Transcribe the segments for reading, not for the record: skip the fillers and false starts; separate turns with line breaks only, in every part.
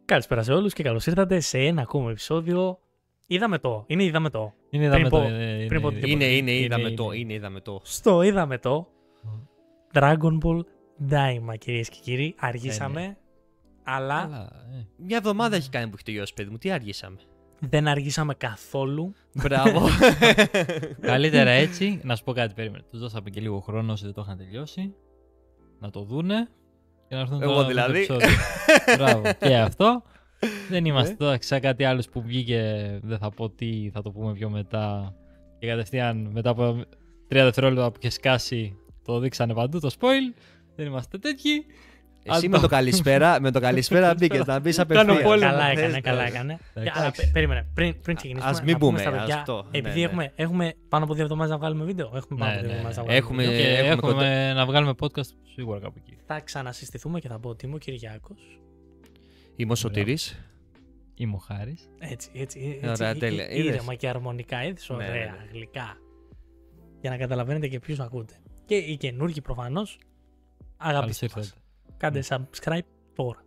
Καλησπέρα σε όλους και καλώς ήρθατε σε ένα ακόμα επεισόδιο. Είδαμε το. Είναι είδαμε το.
Είναι είδαμε το.
Είναι είδαμε το. Στο είδαμε το. Dragon Ball Daima, κυρίες και κύριοι. Αργήσαμε. Αλλά.
Μια εβδομάδα έχει κάνει που έχει τελειώσει, παιδί μου. Τι αργήσαμε?
Δεν αργήσαμε καθόλου.
Μπράβο.
Καλύτερα έτσι. Να σου πω κάτι, περίμενε. Τους δώσαμε και λίγο χρόνο όσοι δεν το είχαν τελειώσει. Να το δούνε. Και να έρθουν
Εγώ δηλαδή.
Μπράβο. Και αυτό. Δεν είμαστε τώρα σαν κάτι άλλο που βγήκε. Δεν θα πω τι, θα το πούμε πιο μετά. Και κατευθείαν μετά από 3 δευτερόλεπτα που είχε σκάσει το δείξανε παντού το spoil. Δεν είμαστε τέτοιοι.
Εσύ με το καλησπέρα μπήκες να μπεις απευθείας.
Καλά έκανε. Αλλά περίμενε, πριν ξεκινήσουμε.
Ας μην πούμε
αυτό. Επειδή έχουμε πάνω από 2 εβδομάδες να βγάλουμε βίντεο. Έχουμε πάνω από 2 εβδομάδες να βγάλουμε βίντεο.
Έχουμε να βγάλουμε podcast σίγουρα κάπου εκεί.
Θα ξανασυστηθούμε και θα πω ότι είμαι ο Κυριάκος.
Είμαι ο Σωτήρης.
Είμαι ο Χάρης.
Έτσι.
Ωραία, τέλεια.
Ήρεμα και αρμονικά, έτσι ωραία, γλυκά. Για να καταλαβαίνετε και ποιους ακούτε. Και οι καινούργοι προφανώς. Αγαπητοί μας. Κάντε subscribe τώρα.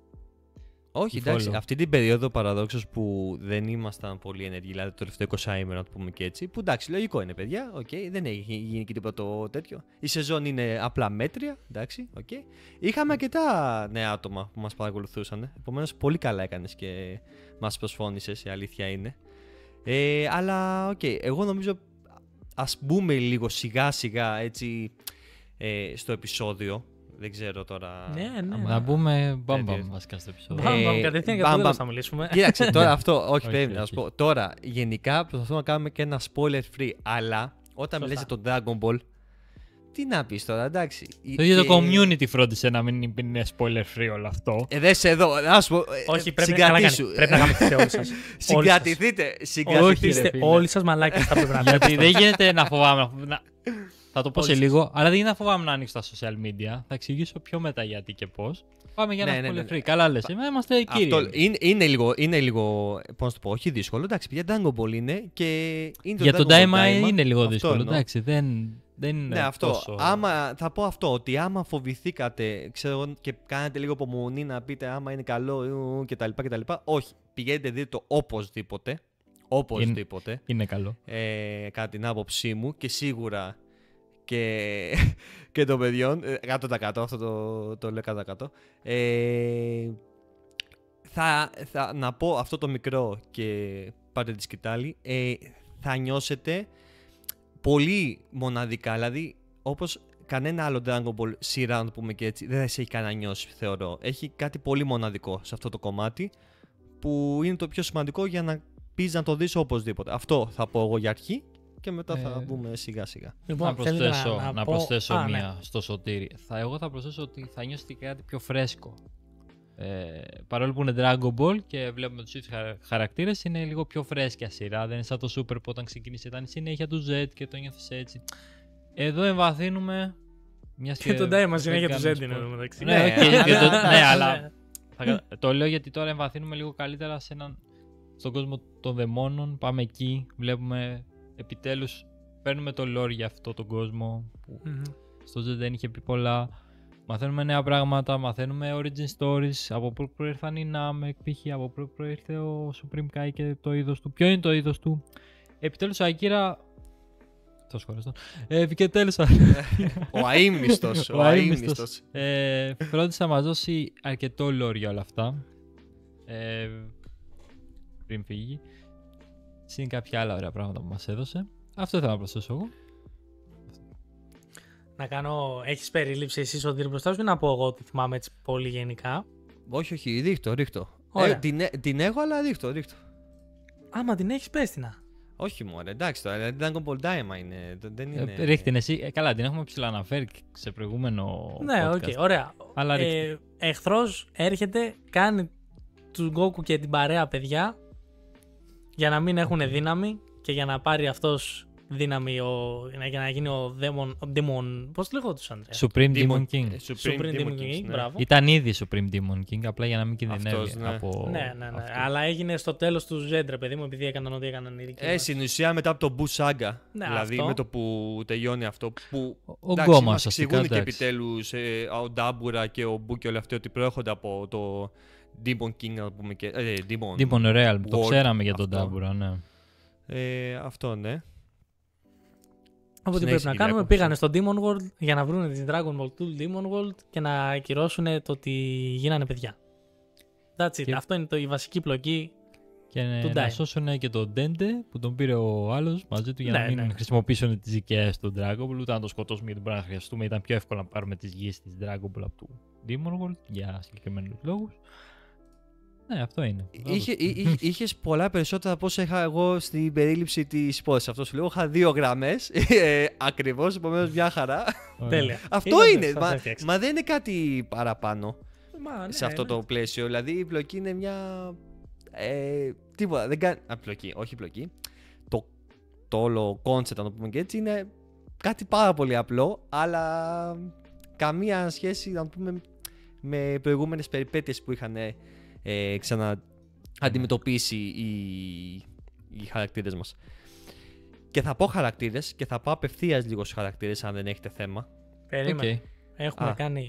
Όχι, εντάξει, αυτή την περίοδο παραδόξως που δεν ήμασταν πολύ ενεργοί, δηλαδή το τελευταίο 20ήμερο, να το πούμε και έτσι, που εντάξει, λογικό είναι, παιδιά, δεν έχει γίνει και τίποτα το τέτοιο. Η σεζόν είναι απλά μέτρια, εντάξει, Είχαμε αρκετά νέα άτομα που μας παρακολουθούσαν, επομένως πολύ καλά έκανες και μας προσφώνησες, η αλήθεια είναι. Αλλά, εγώ νομίζω ας μπούμε λίγο σιγά σιγά έτσι στο επεισόδιο. Δεν ξέρω τώρα.
Ναι.
Να μπούμε μπαμπαμ βασικά στο επεισόδιο.
Μπαμπαμ, κατευθείαν για το τέλος θα μιλήσουμε.
Κοίταξε τώρα αυτό. Όχι, πρέπει να σου πω. Τώρα, γενικά προσπαθούμε να κάνουμε και ένα spoiler free. Αλλά όταν μιλάς για τον Dragon Ball, τι να πεις τώρα, εντάξει.
Το ίδιο το community φρόντισε να μην είναι spoiler free όλο αυτό.
Δες εδώ, να σου πω.
Όχι, πρέπει να γαμηθείτε όλοι σας.
Συγκρατηθείτε.
Όχι, είστε όλοι σας μαλάκες θα πρέπει να λέτε.
Γιατί δεν γίνεται να φοβάμαι. Θα το πω σε λίγο, αλλά δεν γίνεται να φοβάμαι να ανοίξω τα social media. Θα εξηγήσω πιο μετά γιατί και πώς. Πάμε για ένα spoiler free. Καλά λες, είμαστε κύριοι.
Είναι λίγο, πώς να το πω, όχι δύσκολο. Εντάξει, πια Dragon Ball είναι και είναι
για τον Daima είναι λίγο δύσκολο. Εντάξει, δεν είναι
αυτό.
τόσο...
Θα πω αυτό, ότι άμα φοβηθήκατε, ξέρω, και κάνετε λίγο υπομονή να πείτε άμα είναι καλό κτλ. Όχι, πηγαίνετε δείτε το οπωσδήποτε. Οπωσδήποτε.
Είναι καλό.
Κατά την άποψή μου και σίγουρα και των παιδιών. 100% αυτό το λέω 100%. Να πω αυτό το μικρό και πάτε τη σκητάλη. Θα νιώσετε πολύ μοναδικά. Δηλαδή, όπως κανένα άλλο Dragon Ball σειρά, να το πούμε και έτσι, δεν θα σε έχει κανένα νιώσει, θεωρώ. Έχει κάτι πολύ μοναδικό σε αυτό το κομμάτι που είναι το πιο σημαντικό για να πεις να το δεις οπωσδήποτε. Αυτό θα πω εγώ για αρχή. Και μετά θα μπούμε σιγά σιγά.
Λοιπόν, να προσθέσω μία στο Σωτήρι. Εγώ θα προσθέσω ότι θα νιώσετε κάτι πιο φρέσκο. Παρόλο που είναι Dragon Ball και βλέπουμε τους ίδιους χαρακτήρες, είναι λίγο πιο φρέσκια σειρά. Δεν είναι σαν το Super που όταν ξεκίνησε ήταν η συνέχεια του Z και το νιώθεις έτσι. Εδώ εμβαθύνουμε.
Και τον Daima συνέχεια του Z είναι εδώ μεταξύ.
Ναι, αλλά το λέω γιατί τώρα εμβαθύνουμε λίγο καλύτερα στον κόσμο των δαιμόνων. Πάμε εκεί, βλέπουμε. Επιτέλους παίρνουμε το lore για αυτό τον κόσμο που στο Z δεν είχε πει πολλά. Μαθαίνουμε νέα πράγματα, μαθαίνουμε origin stories, από πού προήρθαν οι Namek, π.χ. από πού προήρθε ο Supreme Kai και το είδος του. Ποιο είναι το είδος του. Επιτέλους ο Ακύρα... Τόσο χωρέστο. Επιτέλους
ο αείμνηστος.
Φρόντισε να μας δώσει αρκετό lore για όλα αυτά. Πριν φύγει. Είναι κάποια άλλα ωραία πράγματα που μας έδωσε. Αυτό θέλω να προσθέσω εγώ.
Να κάνω... Έχεις περίληψη εσύ ότι μπροστά σου ή να πω εγώ ότι θυμάμαι έτσι πολύ γενικά?
Όχι, ρίχτω. Την έχω, αλλά ρίχτω.
Άμα την έχεις, πες την.
Όχι μωρέ, εντάξει τώρα, Dragon Ball Daima είναι.
Ρίχτην εσύ, καλά, την έχουμε ψηλοαναφέρει σε προηγούμενο
ναι,
podcast.
Ωραία.
Αλλά
εχθρός έρχεται, κάνει του Goku και την παρέα παιδιά για να μην έχουν δύναμη και για να πάρει αυτός δύναμη για να γίνει ο Demon. Πώς λεγόντουσαν?
Supreme Demon King.
Supreme Demon King, μπράβο.
Ήταν ήδη Supreme Demon King, απλά για να μην κινδυνεύει από.
Ναι. Αλλά έγινε στο τέλος του Zedra, παιδί μου, επειδή έκαναν ό,τι έκαναν οι δικοί μας.
Στην ουσία μετά από το Buu Saga.
Ναι,
δηλαδή
αυτό.
με το που τελειώνει αυτό. Που
ο Γκόμας
μας εξηγούν και επιτέλους ο Ντάμπουρα και ο Buu και όλοι αυτοί ότι προέρχονται από το Demon King, να πούμε και.
Demon Realm, το
World,
ξέραμε για τον
αυτό.
Dabura, ναι.
Αυτό, ναι.
Από ό,τι πρέπει να κάνουμε, πήγανε στο Demon World για να βρουν την Dragon Ball του Demon World και να ακυρώσουν το ότι γίνανε παιδιά. That's it. Αυτό είναι η βασική πλοκή.
Και να σώσουν και τον Dende που τον πήρε ο άλλος μαζί του για να μην χρησιμοποιήσουν τις δικαιές του Dragon Ball, ούτε να τον σκοτώσουμε γιατί μπορεί να χρειαστούμε. Ήταν πιο εύκολο να πάρουμε τις γης της Dragon Ball από του Demon World για συγκεκριμένους λόγους. Ναι, αυτό είναι.
Είχες πολλά περισσότερα από όσα είχα εγώ στην περίληψη της υπόθεσης. Αυτό σου λέω. Είχα 2 γραμμές ακριβώς, επομένως μια χαρά.
Τέλεια.
Αυτό είναι. Μα δεν είναι κάτι παραπάνω σε αυτό το πλαίσιο. Δηλαδή η πλοκή είναι μια. Τίποτα. Δεν κάνει. Πλοκή, όχι πλοκή. Το όλο concept, να το πούμε και έτσι, είναι κάτι πάρα πολύ απλό, αλλά καμία σχέση, να το πούμε, με προηγούμενες περιπέτειες που είχαν αντιμετωπίσει οι χαρακτήρες μας. Και θα πω χαρακτήρες και θα πάω απευθείας λίγο στους χαρακτήρες, αν δεν έχετε θέμα.
Περίμενε.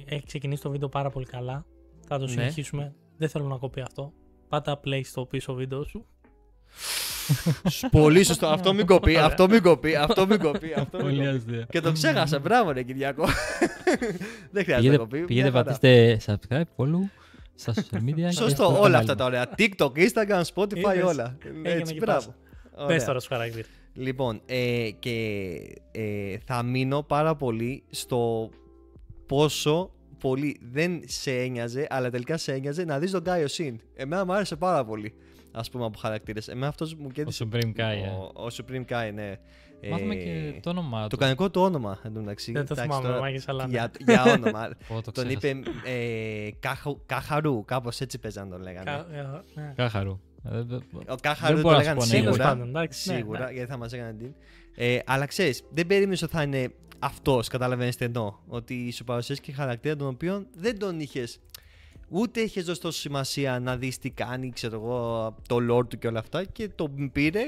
Έχει ξεκινήσει το βίντεο πάρα πολύ καλά. Θα το συνεχίσουμε. Δεν θέλω να κοπεί αυτό. Πάτα play στο πίσω βίντεο σου.
Πολύ σωστό. Αυτό μην κοπεί.
Πολύ αστείο.
Και το ξέχασα. Μπράβο, ρε Κυριακό. Δεν χρειάζεται να κοπεί.
Πηγαίνετε, πατήστε subscribe, follow στα social media.
Σωστό, όλα αυτά τα ωραία. TikTok, Instagram, Spotify, όλα. Έτσι, μπράβο.
Πες τώρα στους χαρακτήρες.
Λοιπόν, και θα μείνω πάρα πολύ στο πόσο πολύ δεν σε ένοιαζε, αλλά τελικά σε ένοιαζε να δεις τον Κάιο Σιν. Εμένα μου άρεσε πάρα πολύ, ας πούμε, από χαρακτήρες. Εμένα αυτός μου κέντησε.
Ο Supreme Kai.
Ο Supreme Kai, ναι.
Μάθαμε και το όνομά του.
Το κανονικό του όνομα, εντωμεταξύ.
Δεν το θυμάμαι, μάγες, αλλά
για όνομα. Τον είπε Κάχαρου, κάπως έτσι παίζαν τον λέγανε.
Κάχαρου.
Ο Κάχαρου το λέγανε σίγουρα, γιατί θα μας έκαναν την. Αλλά ξέρεις, δεν περίμενες ότι θα είναι αυτός, καταλαβαίνεις τι εννοώ. Ότι σου παρουσιάζει και χαρακτήρα τον οποίο δεν τον είχες. Ούτε είχες δώσει τόσο σημασία να δεις τι κάνει, ξέρω εγώ, το lore του και όλα αυτά. Και τον πήρε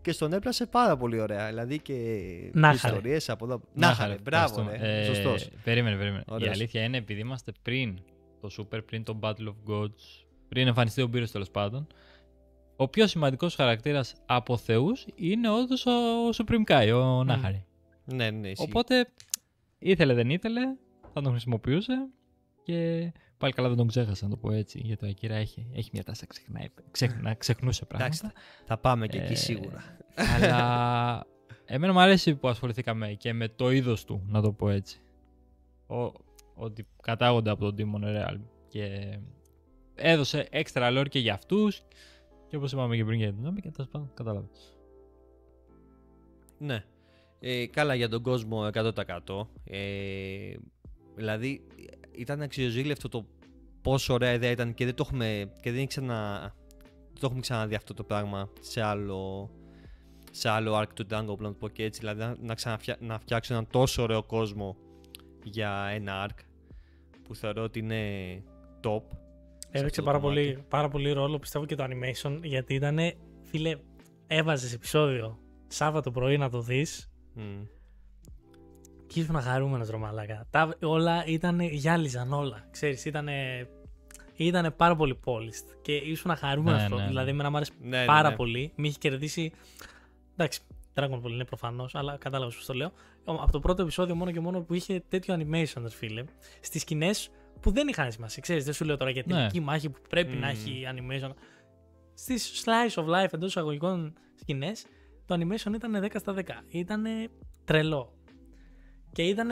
και στον έπλασε πάρα πολύ ωραία. Δηλαδή και ιστορίες από εδώ. Νάχαρε, μπράβο, σωστός.
Περίμενε. Η αλήθεια είναι, επειδή είμαστε πριν το Super, πριν το Battle of Gods, πριν εμφανιστεί ο Μπύρος τέλος πάντων, ο πιο σημαντικός χαρακτήρας από θεούς είναι όντως ο Supreme Kai, ο Νάχαρη.
Ναι,
οπότε ήθελε δεν ήθελε, θα τον χρησιμοποιούσε και πάλι καλά δεν τον ξέχασα, να το πω έτσι, γιατί ο Ακύρα έχει μια τάση να ξεχνούσε πράγματα.
Εντάξει, θα πάμε και εκεί σίγουρα.
Αλλά εμένα μου αρέσει που ασχοληθήκαμε και με το είδος του, να το πω έτσι. Ότι κατάγονται από τον Demon Realm και έδωσε έξτρα lore και για αυτούς και όπως είπαμε και πριν για την δυνάμει και τέλος πάντων κατάλαβες.
Ναι. Καλά, για τον κόσμο 100%. Δηλαδή ήταν αξιοζήλευτο το πόσο ωραία ιδέα ήταν και δεν το έχουμε ξαναδεί αυτό το πράγμα σε άλλο arc του Dragon Ball, να το πω και έτσι. Δηλαδή να φτιάξω έναν τόσο ωραίο κόσμο για ένα arc που θεωρώ ότι είναι top.
Έπαιξε πάρα πολύ ρόλο, πιστεύω, και το animation, γιατί ήταν, φίλε, έβαζες επεισόδιο Σάββατο πρωί να το δεις και ήσουν χαρούμενος, ρε μαλάκα. Όλα γυάλιζαν όλα, ξέρεις, ήτανε πάρα πολύ polished και ήσουν χαρούμενος. Ναι. Δηλαδή εμένα μου άρεσε πάρα πολύ, με είχε κερδίσει. Εντάξει, Dragon Ball είναι προφανώς, αλλά κατάλαβες πώς το λέω. Από το πρώτο επεισόδιο μόνο και μόνο που είχε τέτοιο animation, φίλε, στις σκηνές που δεν είχαν σημασία. Ξέρεις, δεν σου λέω τώρα για την τελική μάχη που πρέπει να έχει animation. Στις slice of life εντός εισαγωγικών σκηνές, το animation ήταν 10 στα 10. Ήταν τρελό. Και ήταν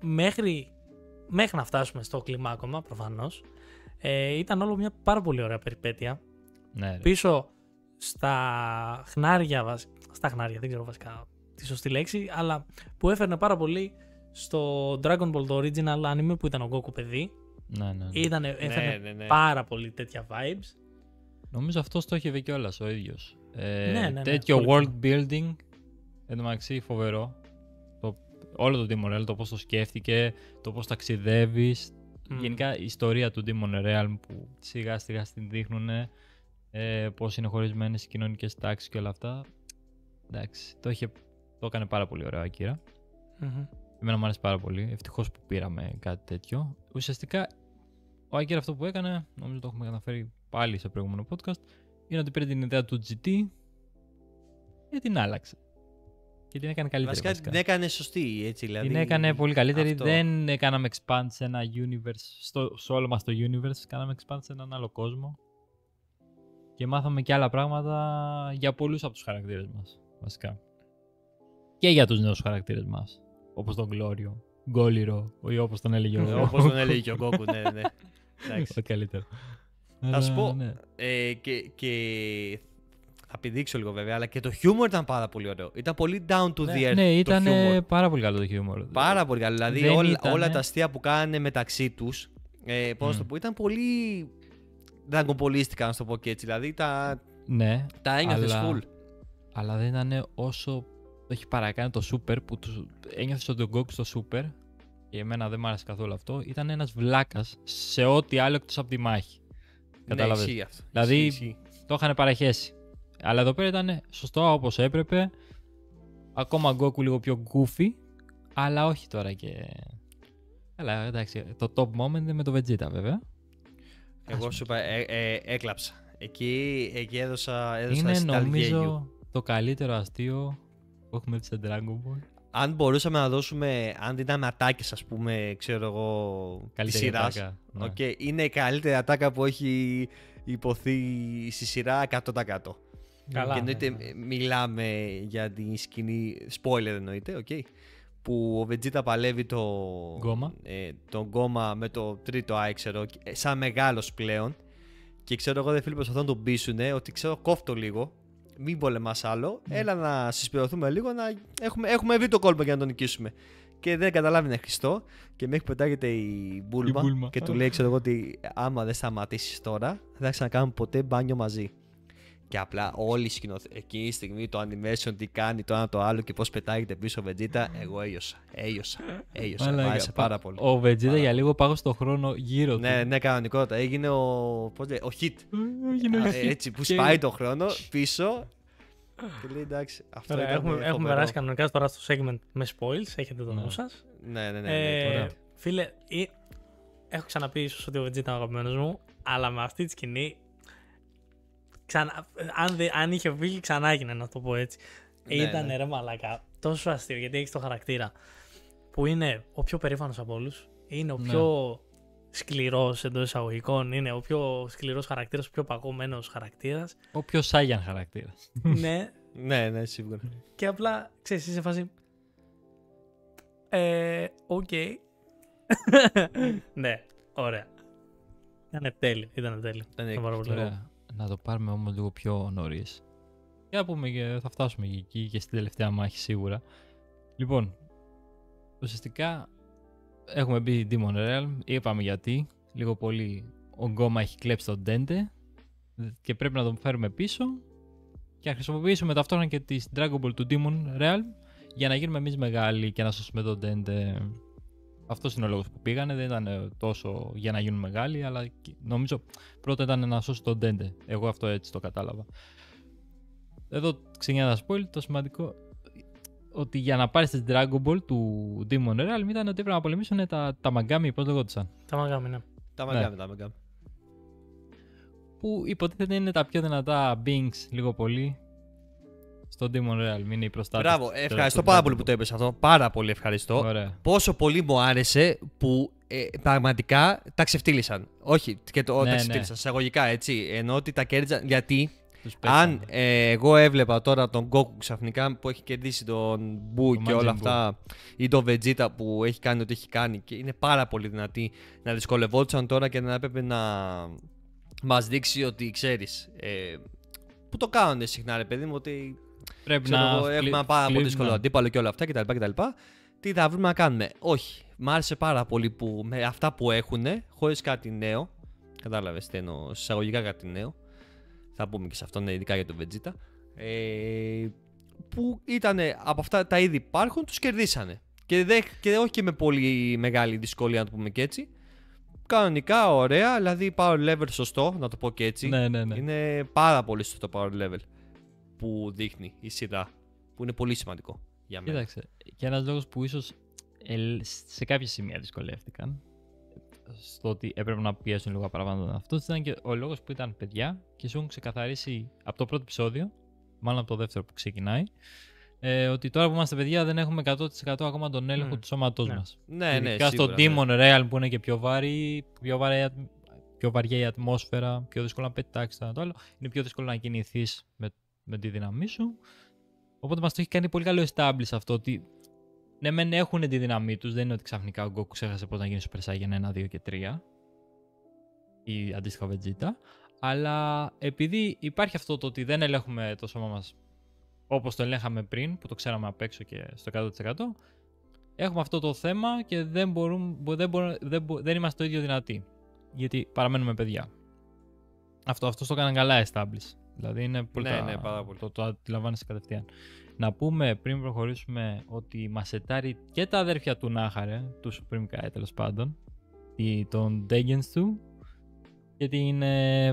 μέχρι να φτάσουμε στο κλιμάκωμα, προφανώς, ήταν όλο μια πάρα πολύ ωραία περιπέτεια.
Ναι,
πίσω στα χνάρια, δεν ξέρω βασικά τη σωστή λέξη, αλλά που έφερνε πάρα πολύ στο Dragon Ball το original anime που ήταν ο Goku παιδί.
Ναι.
Έφερνε πάρα πολύ τέτοια vibes.
Νομίζω αυτό το είχε κιόλας ο ίδιος. Τέτοιο world building, εντωμεταξύ φοβερό. Όλο το Demon Realm, το πώς το σκέφτηκε, το πώς ταξιδεύεις. Γενικά η ιστορία του Demon Realm που σιγά σιγά την δείχνουν, πώς είναι χωρισμένες οι κοινωνικές τάξεις και όλα αυτά. Εντάξει, το έκανε πάρα πολύ ωραίο Ακύρα. Εμένα μου άρεσε πάρα πολύ. Ευτυχώς που πήραμε κάτι τέτοιο. Ουσιαστικά ο Ακύρα αυτό που έκανε, νομίζω το έχουμε καταφέρει πάλι στο προηγούμενο podcast, είναι ότι πήρε την ιδέα του GT και την άλλαξε. Και την έκανε καλύτερη.
Βασικά την έκανε σωστή, έτσι δηλαδή.
Την έκανε πολύ καλύτερη.
Αυτό.
Δεν κάναμε expand σε ένα universe, σε όλο μας το universe, κάναμε expand σε έναν άλλο κόσμο. Και μάθαμε και άλλα πράγματα για πολλούς από τους χαρακτήρες μας, βασικά. Και για τους νέους χαρακτήρες μας. Όπως τον Γκλόριο, Γκόλιρο, ή όπως τον έλεγε ο
Όπως τον έλεγε και ο Γκόκου, ναι. Εντάξει.
Το καλύτερο.
Θα σου πω,
Ναι.
και θα πηδήξω λίγο βέβαια, αλλά και το χιούμορ ήταν πάρα πολύ ωραίο. Ήταν πολύ down to the earth.
Ναι,
το
ήταν
χιούμορ.
πάρα πολύ καλό το χιούμορ.
Πάρα πολύ καλό. Δηλαδή όλα τα αστεία που κάνανε μεταξύ τους, πώς να το πω, ήταν πολύ dragonballίστικα, να το πω και έτσι. Δηλαδή
Ναι,
τα ένιωθες full.
αλλά δεν ήταν όσο το έχει παρακάνει το Super, που ένιωθες ότι ο Goku στο Super, και εμένα δεν μ' άρεσε καθόλου αυτό, ήταν ένας βλάκας σε ό,τι άλλο εκτός από τη μάχη. Κατάλαβες.
Ναι, ισχύει αυτό.
Δηλαδή
Ισχύει.
το είχαν παραχέσει. Αλλά εδώ πέρα ήταν σωστό όπως έπρεπε. Ακόμα Goku λίγο πιο goofy, αλλά όχι τώρα και... Καλά, εντάξει, το top moment είναι με το Vegeta βέβαια.
Εγώ σου είπα, έκλαψα. Εκεί έδωσα
Είναι
αισθητά
νομίζω
γέλιου.
το καλύτερο αστείο που έχουμε δει σε Dragon Ball.
Αν μπορούσαμε να δώσουμε, αν δίναμε ατάκες, ας πούμε, ξέρω εγώ, της
Καλύτερη
σειράς.
ατάκα, ναι.
Okay, είναι η καλύτερη ατάκα που έχει υποθεί στη σειρά 100%.
Καλά,
Και εννοείται
ναι.
μιλάμε για τη σκηνή, spoiler εννοείται, okay, που ο Vegeta παλεύει τον Γκόμα με το τρίτο Eye, ξέρω, σαν μεγάλος πλέον. Και ξέρω εγώ, δεν φίλοι προσπαθούν να τον πείσουνε ότι ξέρω, κόφτω λίγο. Μην πολεμάς άλλο. Έλα να συσπηρωθούμε λίγο. Να έχουμε βρει το κόλπο για να τον νικήσουμε. Και δεν καταλάβει είναι Χριστό. Και μέχρι πετάγεται η Μπούλμα. Και του λέει, ξέρω εγώ, ότι άμα δεν σταματήσεις τώρα, δεν θα ξανακάνουμε ποτέ μπάνιο μαζί. Και απλά όλη η σκηνοθεσία, εκείνη τη στιγμή το animation, τι κάνει το ένα το άλλο και πώς πετάγεται πίσω ο Vegeta, εγώ έλειωσα. Μ' άρεσε πάρα πολύ.
Ο Vegeta για λίγο πάγω στο χρόνο γύρω του.
Ναι, κανονικότητα. Έγινε ο hit. Έτσι, που σπάει το χρόνο πίσω. Και λέει εντάξει, αυτό
Ωραία,
ήταν
έχουμε
φοβερό.
περάσει κανονικά τώρα στο segment με spoils. Έχετε το νου σας.
Ναι.
ωραία.
Φίλε, έχω ξαναπεί ίσως ότι ο Vegeta είναι ο αγαπημένος μου, αλλά με αυτή τη σκηνή. Αν είχε βγει, ξανά έγινε να το πω έτσι. Ήταν ρε μαλάκα. Τόσο αστείο γιατί έχει το χαρακτήρα που είναι ο πιο περήφανος από όλους. Είναι ο πιο σκληρός εντός εισαγωγικών. Είναι ο πιο σκληρός χαρακτήρας, ο πιο παγωμένος χαρακτήρας.
Ο πιο Saiyan χαρακτήρας.
Ναι.
Ναι, σίγουρα.
Και απλά ξέρεις, είσαι σε φάση. Οκ. Ναι, ωραία. Ήταν τέλειο. Ήταν πάρα πολύ ωραίο.
Ωραία. Να το πάρουμε όμως λίγο πιο νωρίς. Και να πούμε και θα φτάσουμε εκεί και στην τελευταία μάχη σίγουρα. Λοιπόν, ουσιαστικά έχουμε μπει Demon Realm, είπαμε γιατί. Λίγο πολύ ο Γκόμα έχει κλέψει τον Dente και πρέπει να τον φέρουμε πίσω και να χρησιμοποιήσουμε ταυτόχρονα και τη Dragon Ball του Demon Realm για να γίνουμε εμείς μεγάλοι και να σώσουμε τον Dente. Αυτός είναι ο λόγος που πήγανε, δεν ήταν τόσο για να γίνουν μεγάλοι, αλλά νομίζω πρώτα ήταν να σώσει τον Dente. Εγώ αυτό έτσι το κατάλαβα. Εδώ ξεκινάει ένα spoil, το σημαντικό ότι για να πάρεις τη Dragon Ball του Demon Realm ήταν ότι έπρεπε να πολεμήσουν τα Magami, πώς λεγόντουσαν.
Τα Magami, ναι.
Τα Magami.
Που υποτίθεται είναι τα πιο δυνατά beings λίγο πολύ στο Demon Realm, είναι οι προστάτες.
Μπράβο, ευχαριστώ πάρα πολύ που το είπες αυτό. Πάρα πολύ ευχαριστώ.
Ωραία.
Πόσο πολύ μου άρεσε που πραγματικά τα ξεφτύλισαν. Όχι, και τα ξεφτύλισαν εισαγωγικά έτσι. Ενώ ότι τα κέρδισαν. Γιατί αν εγώ έβλεπα τώρα τον Goku ξαφνικά που έχει κερδίσει τον Buu και όλα αυτά, ή τον Vegeta που έχει κάνει ό,τι έχει κάνει και είναι πάρα πολύ δυνατοί, να δυσκολευόντουσαν τώρα και να έπρεπε να μας δείξει ότι ξέρεις. Που το κάνουν συχνά, ρε παιδί μου, ότι.
Πρέπει
έχουμε ένα πάρα πολύ δύσκολο αντίπαλο και όλα αυτά κτλ. Τι θα βρούμε να κάνουμε. Όχι. Μ' άρεσε πάρα πολύ που με αυτά που έχουν, χωρίς κάτι νέο. Κατάλαβες τι εννοώ, εισαγωγικά κάτι νέο. Θα πούμε και σε αυτόν, ειδικά για τον Vegeta. Που ήταν από αυτά τα είδη υπάρχουν, τους κερδίσανε. Και όχι και με πολύ μεγάλη δυσκολία, να το πούμε και έτσι. Κανονικά, ωραία, δηλαδή power level σωστό, να το πω και έτσι.
Ναι.
Είναι πάρα πολύ σωστό το power level που δείχνει η σειρά, που είναι πολύ σημαντικό για μένα.
Κοίταξε, και ένας λόγος που ίσως σε κάποια σημεία δυσκολεύτηκαν, στο ότι έπρεπε να πιέσουν λίγο παραπάνω. Αυτό ήταν και ο λόγος που ήταν παιδιά και σου έχουν ξεκαθαρίσει από το πρώτο επεισόδιο, μάλλον από το δεύτερο που ξεκινάει, ότι τώρα που είμαστε παιδιά δεν έχουμε 100% ακόμα τον έλεγχο του σώματός μας.
Ναι,
ειδικά στο Demon Realm που είναι και πιο βαριά η ατμόσφαιρα, πιο δύσκολο να πετάξεις το άλλο, είναι πιο δύσκολο να κινηθείς με τη δύναμή σου. Οπότε μας το έχει κάνει πολύ καλό establish αυτό ότι ναι, μεν έχουν τη δύναμή τους, δεν είναι ότι ξαφνικά ο Goku ξέχασε πώς να γίνει Super Saiyan 1, 2 και 3 ή αντίστοιχα Vegeta, αλλά επειδή υπάρχει αυτό το ότι δεν ελέγχουμε το σώμα μας όπως το ελέγχαμε πριν, που το ξέραμε απ' έξω και στο 100%, έχουμε αυτό το θέμα και δεν είμαστε το ίδιο δυνατοί, γιατί παραμένουμε παιδιά. Αυτό το έκαναν καλά establish. Δηλαδή είναι πολύ
πάρα πολύ.
Το αντιλαμβάνεσαι κατευθείαν. Να πούμε πριν προχωρήσουμε ότι μας σετάρει και τα αδέρφια του Νάχαρε, του Supreme Kai τέλος πάντων, τον Degensu και την.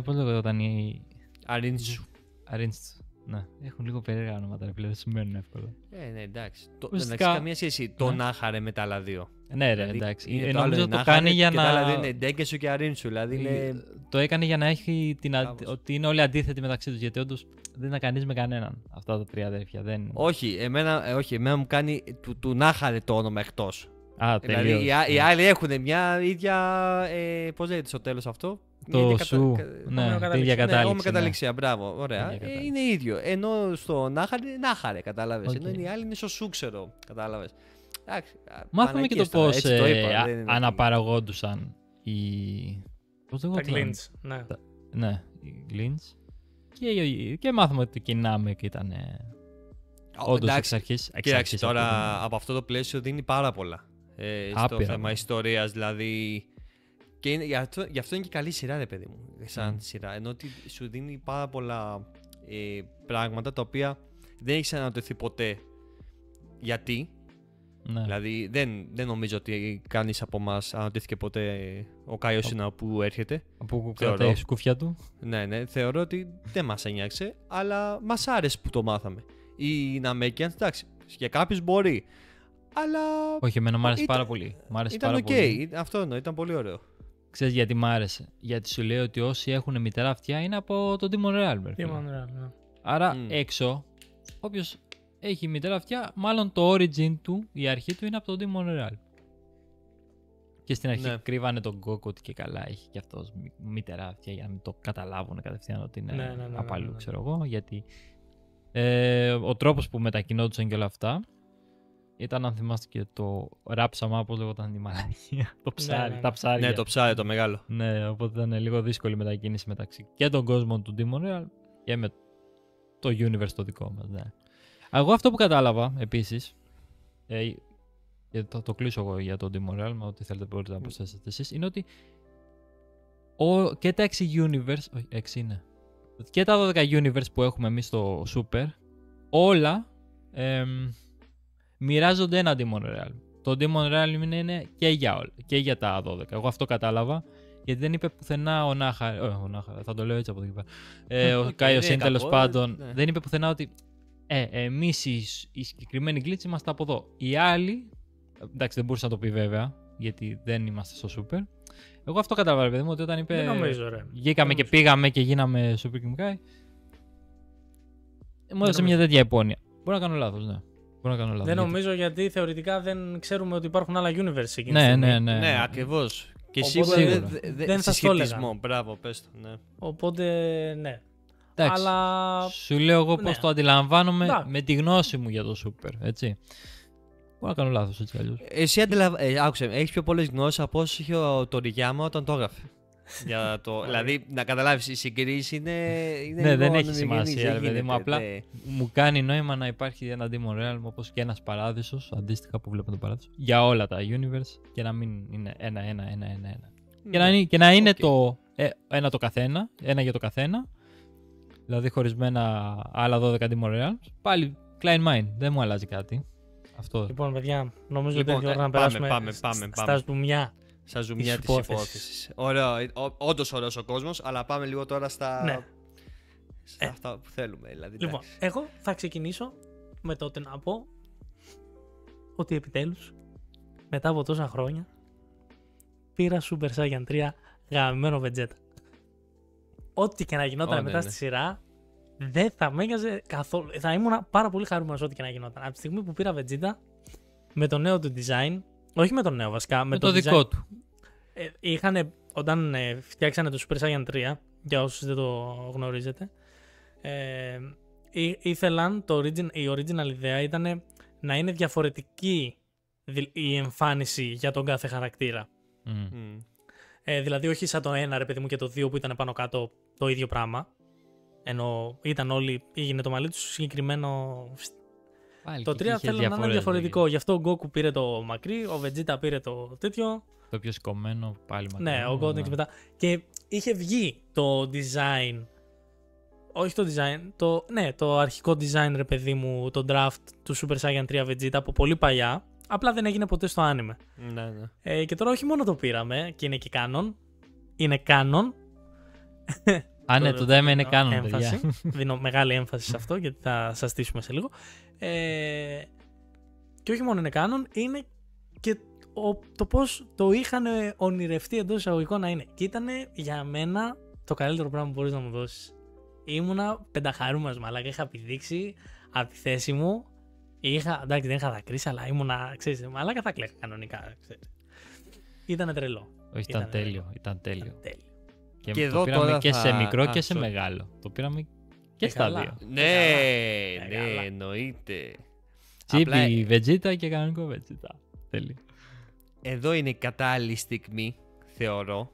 Πώς λέγονταν η. Αρίντζου. Ναι, έχουν λίγο περίεργα ονόματα, ρε φίλε, σημαίνουν εύκολα.
Ναι, εντάξει. Δεν έχει καμία σχέση το Νάχαρε με τα άλλα δύο.
Ναι, ρε, εντάξει. Νομίζω το κάνει για να.
Τα άλλα δύο είναι Ντέγκενσου και Αρίντζου. Δηλαδή
το έκανε για να έχει ότι είναι όλοι αντίθετοι μεταξύ τους. Γιατί όντως δεν είναι κανείς με κανέναν αυτά τα τρία αδέρφια.
Όχι, εμένα μου κάνει του Νάχαρε το όνομα εκτός.
Δηλαδή
οι άλλοι έχουν μια ίδια. Πώς λέγεται στο τέλος αυτό.
Το σου. Ναι, την ίδια κατάληξη.
Ναι, καταλήξια, μπράβο. Ωραία. Είναι ίδιο. Ενώ στο Νάχαρε, κατάλαβες. Ενώ οι άλλοι είναι στο σου, ξέρω. Κατάλαβες.
Μάθαμε και το πώς αναπαραγόντουσαν οι. Πώς λέγονται.
Τα Glints.
Ναι, οι Glints. Και μάθαμε ότι το Namek ήταν. Όντως εξ αρχής.
Κοίταξε τώρα, από αυτό το πλαίσιο δίνει πάρα πολλά. Στο θέμα ιστορίας, δηλαδή. Και γι' αυτό είναι και καλή σειρά, ρε παιδί μου. Σαν σειρά. Ενώ ότι σου δίνει πάρα πολλά πράγματα τα οποία δεν έχει αναρωτηθεί ποτέ. Γιατί.
Ναι.
Δηλαδή δεν νομίζω ότι κανείς από εμάς αναρωτήθηκε ποτέ ο Κάιος Σίνα που έρχεται.
Από κρατάει η σκούφια του.
Ναι, θεωρώ ότι δεν μας ένιωξε, αλλά μας άρεσε που το μάθαμε. Οι Ναμέκιανς, εντάξει, για κάποιους μπορεί. Αλλά.
Όχι, εμένα μου άρεσε πάρα πολύ.
Ήταν οκ, αυτό εννοώ, ήταν πολύ ωραίο.
Ξέρεις γιατί μ' άρεσε. Γιατί σου λέει ότι όσοι έχουν μητέρα αυτιά είναι από το Demon Realm.
Ναι.
Άρα έξω, όποιος έχει μητέρα αυτιά, μάλλον το origin του, η αρχή του είναι από το Demon Realm. Και στην αρχή κρύβανε τον Goku ότι και καλά έχει και αυτός μητέρα αυτιά για να μην το καταλάβουν κατευθείαν ότι είναι από αλλού, ξέρω εγώ. Γιατί ο τρόπος που μετακινόντουσαν και όλα αυτά ήταν, αν θυμάστε, και το ράψαμα, πώς λέγονταν η μαλακία. Το ψάρι, τα ψάρια.
Ναι, το ψάρι το μεγάλο.
Ναι, οπότε ήταν λίγο δύσκολη μετακίνηση μεταξύ και των κόσμων του Demon Realm και με το universe το δικό μας. Ναι. Εγώ αυτό που κατάλαβα επίσης, και θα το κλείσω εγώ για το Demon Realm, ό,τι θέλετε μπορείτε να προσθέσετε εσείς, είναι ότι και τα 6 universe, όχι 6 είναι, και τα 12 universe που έχουμε εμείς στο Super, όλα μοιράζονται ένα Demon Realm. Το Demon Realm είναι και για τα 12. Εγώ αυτό κατάλαβα, γιατί δεν είπε πουθενά ο Νάχαρε, θα το λέω έτσι από εδώ και πέρα. Ο Κάιος είναι τέλος πάντων, δεν είπε πουθενά ότι εμείς οι συγκεκριμένοι Glitch είμαστε από εδώ. Οι άλλοι, εντάξει, δεν μπορούσα να το πει βέβαια, γιατί δεν είμαστε στο Super. Εγώ αυτό κατάλαβα, παιδί μου, ότι όταν είπε.
Δεν νομίζω, ρε.
Βγήκαμε και πήγαμε και γίναμε Super King Kai. Μου έδωσε μια τέτοια υπόνοια. Μπορεί να κάνω λάθος, ναι.
Δεν νομίζω, γιατί θεωρητικά δεν ξέρουμε ότι υπάρχουν άλλα universe εκεί.
Ναι,
ακριβώς. Και
οπότε
σίγουρα
δεν θα το έλεγα.
Μπράβο, πες το, ναι.
Οπότε, ναι.
Εντάξει,
αλλά.
Σου λέω εγώ πώς το αντιλαμβάνομαι με τη γνώση μου για το Super, έτσι. Μπορώ να κάνω λάθος έτσι αλλιώς.
Εσύ άκουσε, έχεις πιο πολλές γνώσεις από όσο είχε ο Τοριγιάμα όταν το έγραφε. Δηλαδή, να καταλάβεις, η συγκρίση είναι.
Ναι, δεν έχει σημασία, παιδί μου. Απλά μου κάνει νόημα να υπάρχει ένα Demon Realm όπως και ένας παράδεισος, αντίστοιχα που βλέπουμε τον παράδεισο, για όλα τα universe και να μην είναι ένα. Και να είναι ένα το καθένα, ένα για το καθένα. Δηλαδή χωρισμένα άλλα 12 Demon Realms. Πάλι Klein Mind, δεν μου αλλάζει κάτι. Αυτό.
Λοιπόν, παιδιά, νομίζω ότι είναι ώρα να περάσουμε στα ζουμιά.
Στα ζουμιά της υπόθεσης. Ωραίο, όντως ωραίος ο κόσμος, αλλά πάμε λίγο τώρα στα αυτά που θέλουμε. Δηλαδή,
λοιπόν, εγώ θα ξεκινήσω με τότε να πω ότι επιτέλους, μετά από τόσα χρόνια, πήρα Super Saiyan 3 γαμμένο Vegeta. Ό,τι και να γινόταν μετά στη σειρά, δεν θα με έγιαζε καθόλου. Θα ήμουν πάρα πολύ χαρούμενος ό,τι και να γινόταν. Από τη στιγμή που πήρα Vegeta με το νέο του design, όχι με το νέο βασικά, με το
δικό
design,
του.
Όταν φτιάξανε το Super Saiyan 3, για όσους δεν το γνωρίζετε, ήθελαν, η original ιδέα ήταν να είναι διαφορετική η εμφάνιση για τον κάθε χαρακτήρα. Δηλαδή όχι σαν το 1 ρε παιδί μου και το 2 που ήταν πάνω κάτω το ίδιο πράγμα, ενώ ήταν όλοι, έγινε το μαλλί του συγκεκριμένο.
Πάλι,
το 3 θέλουν να είναι διαφορετικό, γι' αυτό ο Goku πήρε το μακρύ, ο Vegeta πήρε το τέτοιο.
Το πιο σκομμένο πάλι μακρύ.
Ναι, ο Gotenks μετά. Και είχε βγει το design. Όχι το design, το αρχικό design ρε παιδί μου, το draft του Super Saiyan 3 Vegeta από πολύ παλιά. Απλά δεν έγινε ποτέ στο άνιμε.
Ναι.
Και τώρα όχι μόνο το πήραμε και είναι και canon. Είναι canon.
Ναι, το δέμα είναι canon, παιδιά.
Δίνω μεγάλη έμφαση σε αυτό γιατί θα σας στήσουμε σε λίγο. Και όχι μόνο είναι canon, είναι και το πώς το είχαν ονειρευτεί εντός εισαγωγικών να είναι. Και ήταν για μένα το καλύτερο πράγμα που μπορείς να μου δώσεις. Ήμουνα πενταχαρούμενος μαλάκα. Είχα επιδείξει από τη θέση μου. Εντάξει, δεν είχα δακρύσει, αλλά ήμουνα, ξέρεις, μαλάκα θα κλαίγα κανονικά. Ήτανε τρελό.
Όχι, ήταν τέλειο.
Και
το πήραμε και σε μικρό και σε μεγάλο. Το πήραμε και στα δύο.
Ναι, εννοείται.
Τσίπι Vegeta και κανονικό Vegeta. Τέλειο.
Εδώ είναι η κατάλληλη στιγμή, θεωρώ,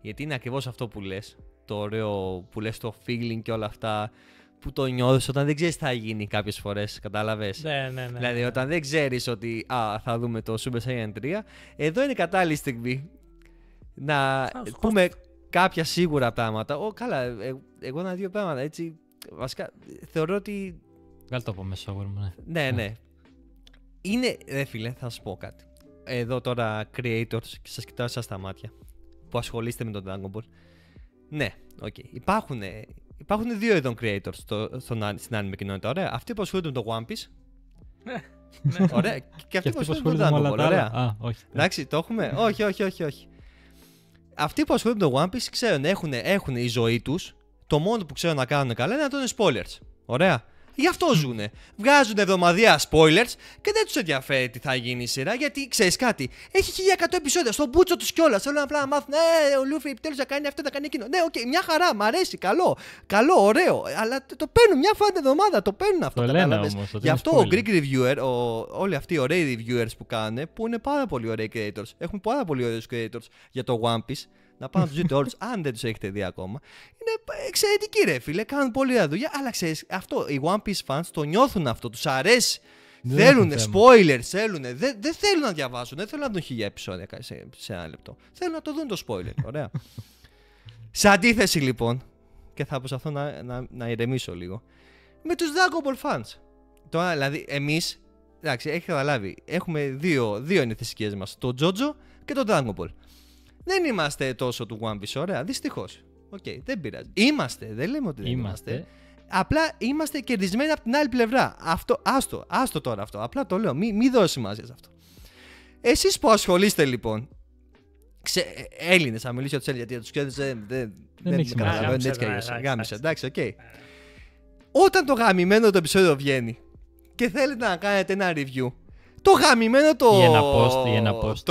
γιατί είναι ακριβώς αυτό που λες. Το ωραίο που λες, το feeling και όλα αυτά που το νιώθεις όταν δεν ξέρεις τι θα γίνει κάποιες φορές, κατάλαβες.
Ναι.
Δηλαδή όταν δεν ξέρεις ότι θα δούμε το Super Saiyan 3, εδώ είναι η κατάλληλη στιγμή να πούμε κάποια σίγουρα πράγματα. Καλά, εγώ ένα-δύο πράγματα έτσι, βασικά θεωρώ ότι...
Βγάλ' το από μέσα, μου,
Ναι. Είναι, ρε φίλε, θα σας πω κάτι. Εδώ τώρα creators, και σας κοιτάω σας στα μάτια, που ασχολείστε με τον Dragon Ball. Ναι, okay. Υπάρχουν δύο είδων creators στην anime κοινότητα, ωραία. Αυτοί που ασχολούνται με το One Piece.
Ναι.
Ωραία. Και αυτοί που ασχολούνται με το Dragon Ball, ωραία.
Όχι.
Εντάξει, το έχουμε. Όχι. Αυτοί που ασχολούνται με το One Piece ξέρουν, έχουν η ζωή τους. Το μόνο που ξέρουν να κάνουν καλά είναι να το είναι spoilers. Ωραία. Γι' αυτό ζουνε. Βγάζουν εβδομαδιαία spoilers και δεν τους ενδιαφέρει τι θα γίνει η σειρά, γιατί ξέρεις κάτι. Έχει 1100 επεισόδια στον μπούτσο τους κιόλας. Θέλουν απλά να μάθουν. Ο Λούφι επιτέλους να κάνει αυτό, να κάνει εκείνο. Ναι, οκ, μια χαρά, μ' αρέσει, καλό, ωραίο. Αλλά το παίρνουν μια φορά την εβδομάδα. Το παίρνουν αυτό.
Το λένε όμως.
Γι' αυτό ο Greek reviewer, όλοι αυτοί οι ωραίοι reviewers που κάνουν, που είναι πάρα πολύ ωραίοι creators. Έχουν πάρα πολύ ωραίους creators για το One Piece. Να πάω να τους δείτε όλους, αν δεν τους έχετε δει ακόμα. Είναι εξαιρετικοί ρε φίλε, κάνουν πολύ ωραία δουλειά. Αλλά ξέρεις, αυτό, οι One Piece fans το νιώθουν αυτό, τους αρέσει. Θέλουν spoilers, δεν θέλουν να διαβάσουν, δεν θέλουν να δουν 1000 επεισόδια σε ένα λεπτό. Θέλουν να το δουν το spoiler, ωραία. Σε αντίθεση λοιπόν, και θα προσπαθώ να ηρεμήσω λίγο, με τους Dragon Ball fans. Τώρα δηλαδή εμείς, εντάξει, έχετε καταλάβει, έχουμε δύο είναι οι θρησκείες μας, το JoJo και το Dragon Ball. Δεν είμαστε τόσο του One Piece, ωραία, δυστυχώς. Δεν πειράζει. Είμαστε, δεν λέμε ότι δεν είμαστε. Απλά είμαστε κερδισμένοι από την άλλη πλευρά. Αυτό, άστο τώρα αυτό. Απλά το λέω, μη δώσει σημασία σε αυτό. Εσείς που ασχολείστε λοιπόν, Έλληνες, θα μιλήσω για τους Έλληνες, γιατί τους ξέρετε δεν καταλαβαίνουν έτσι κι αλλιώς. Γάμισε, εντάξει, οκ. Όταν το γαμημένο το επεισόδιο βγαίνει και θέλετε να κάνετε ένα review, το γαμημένο
ή ένα post.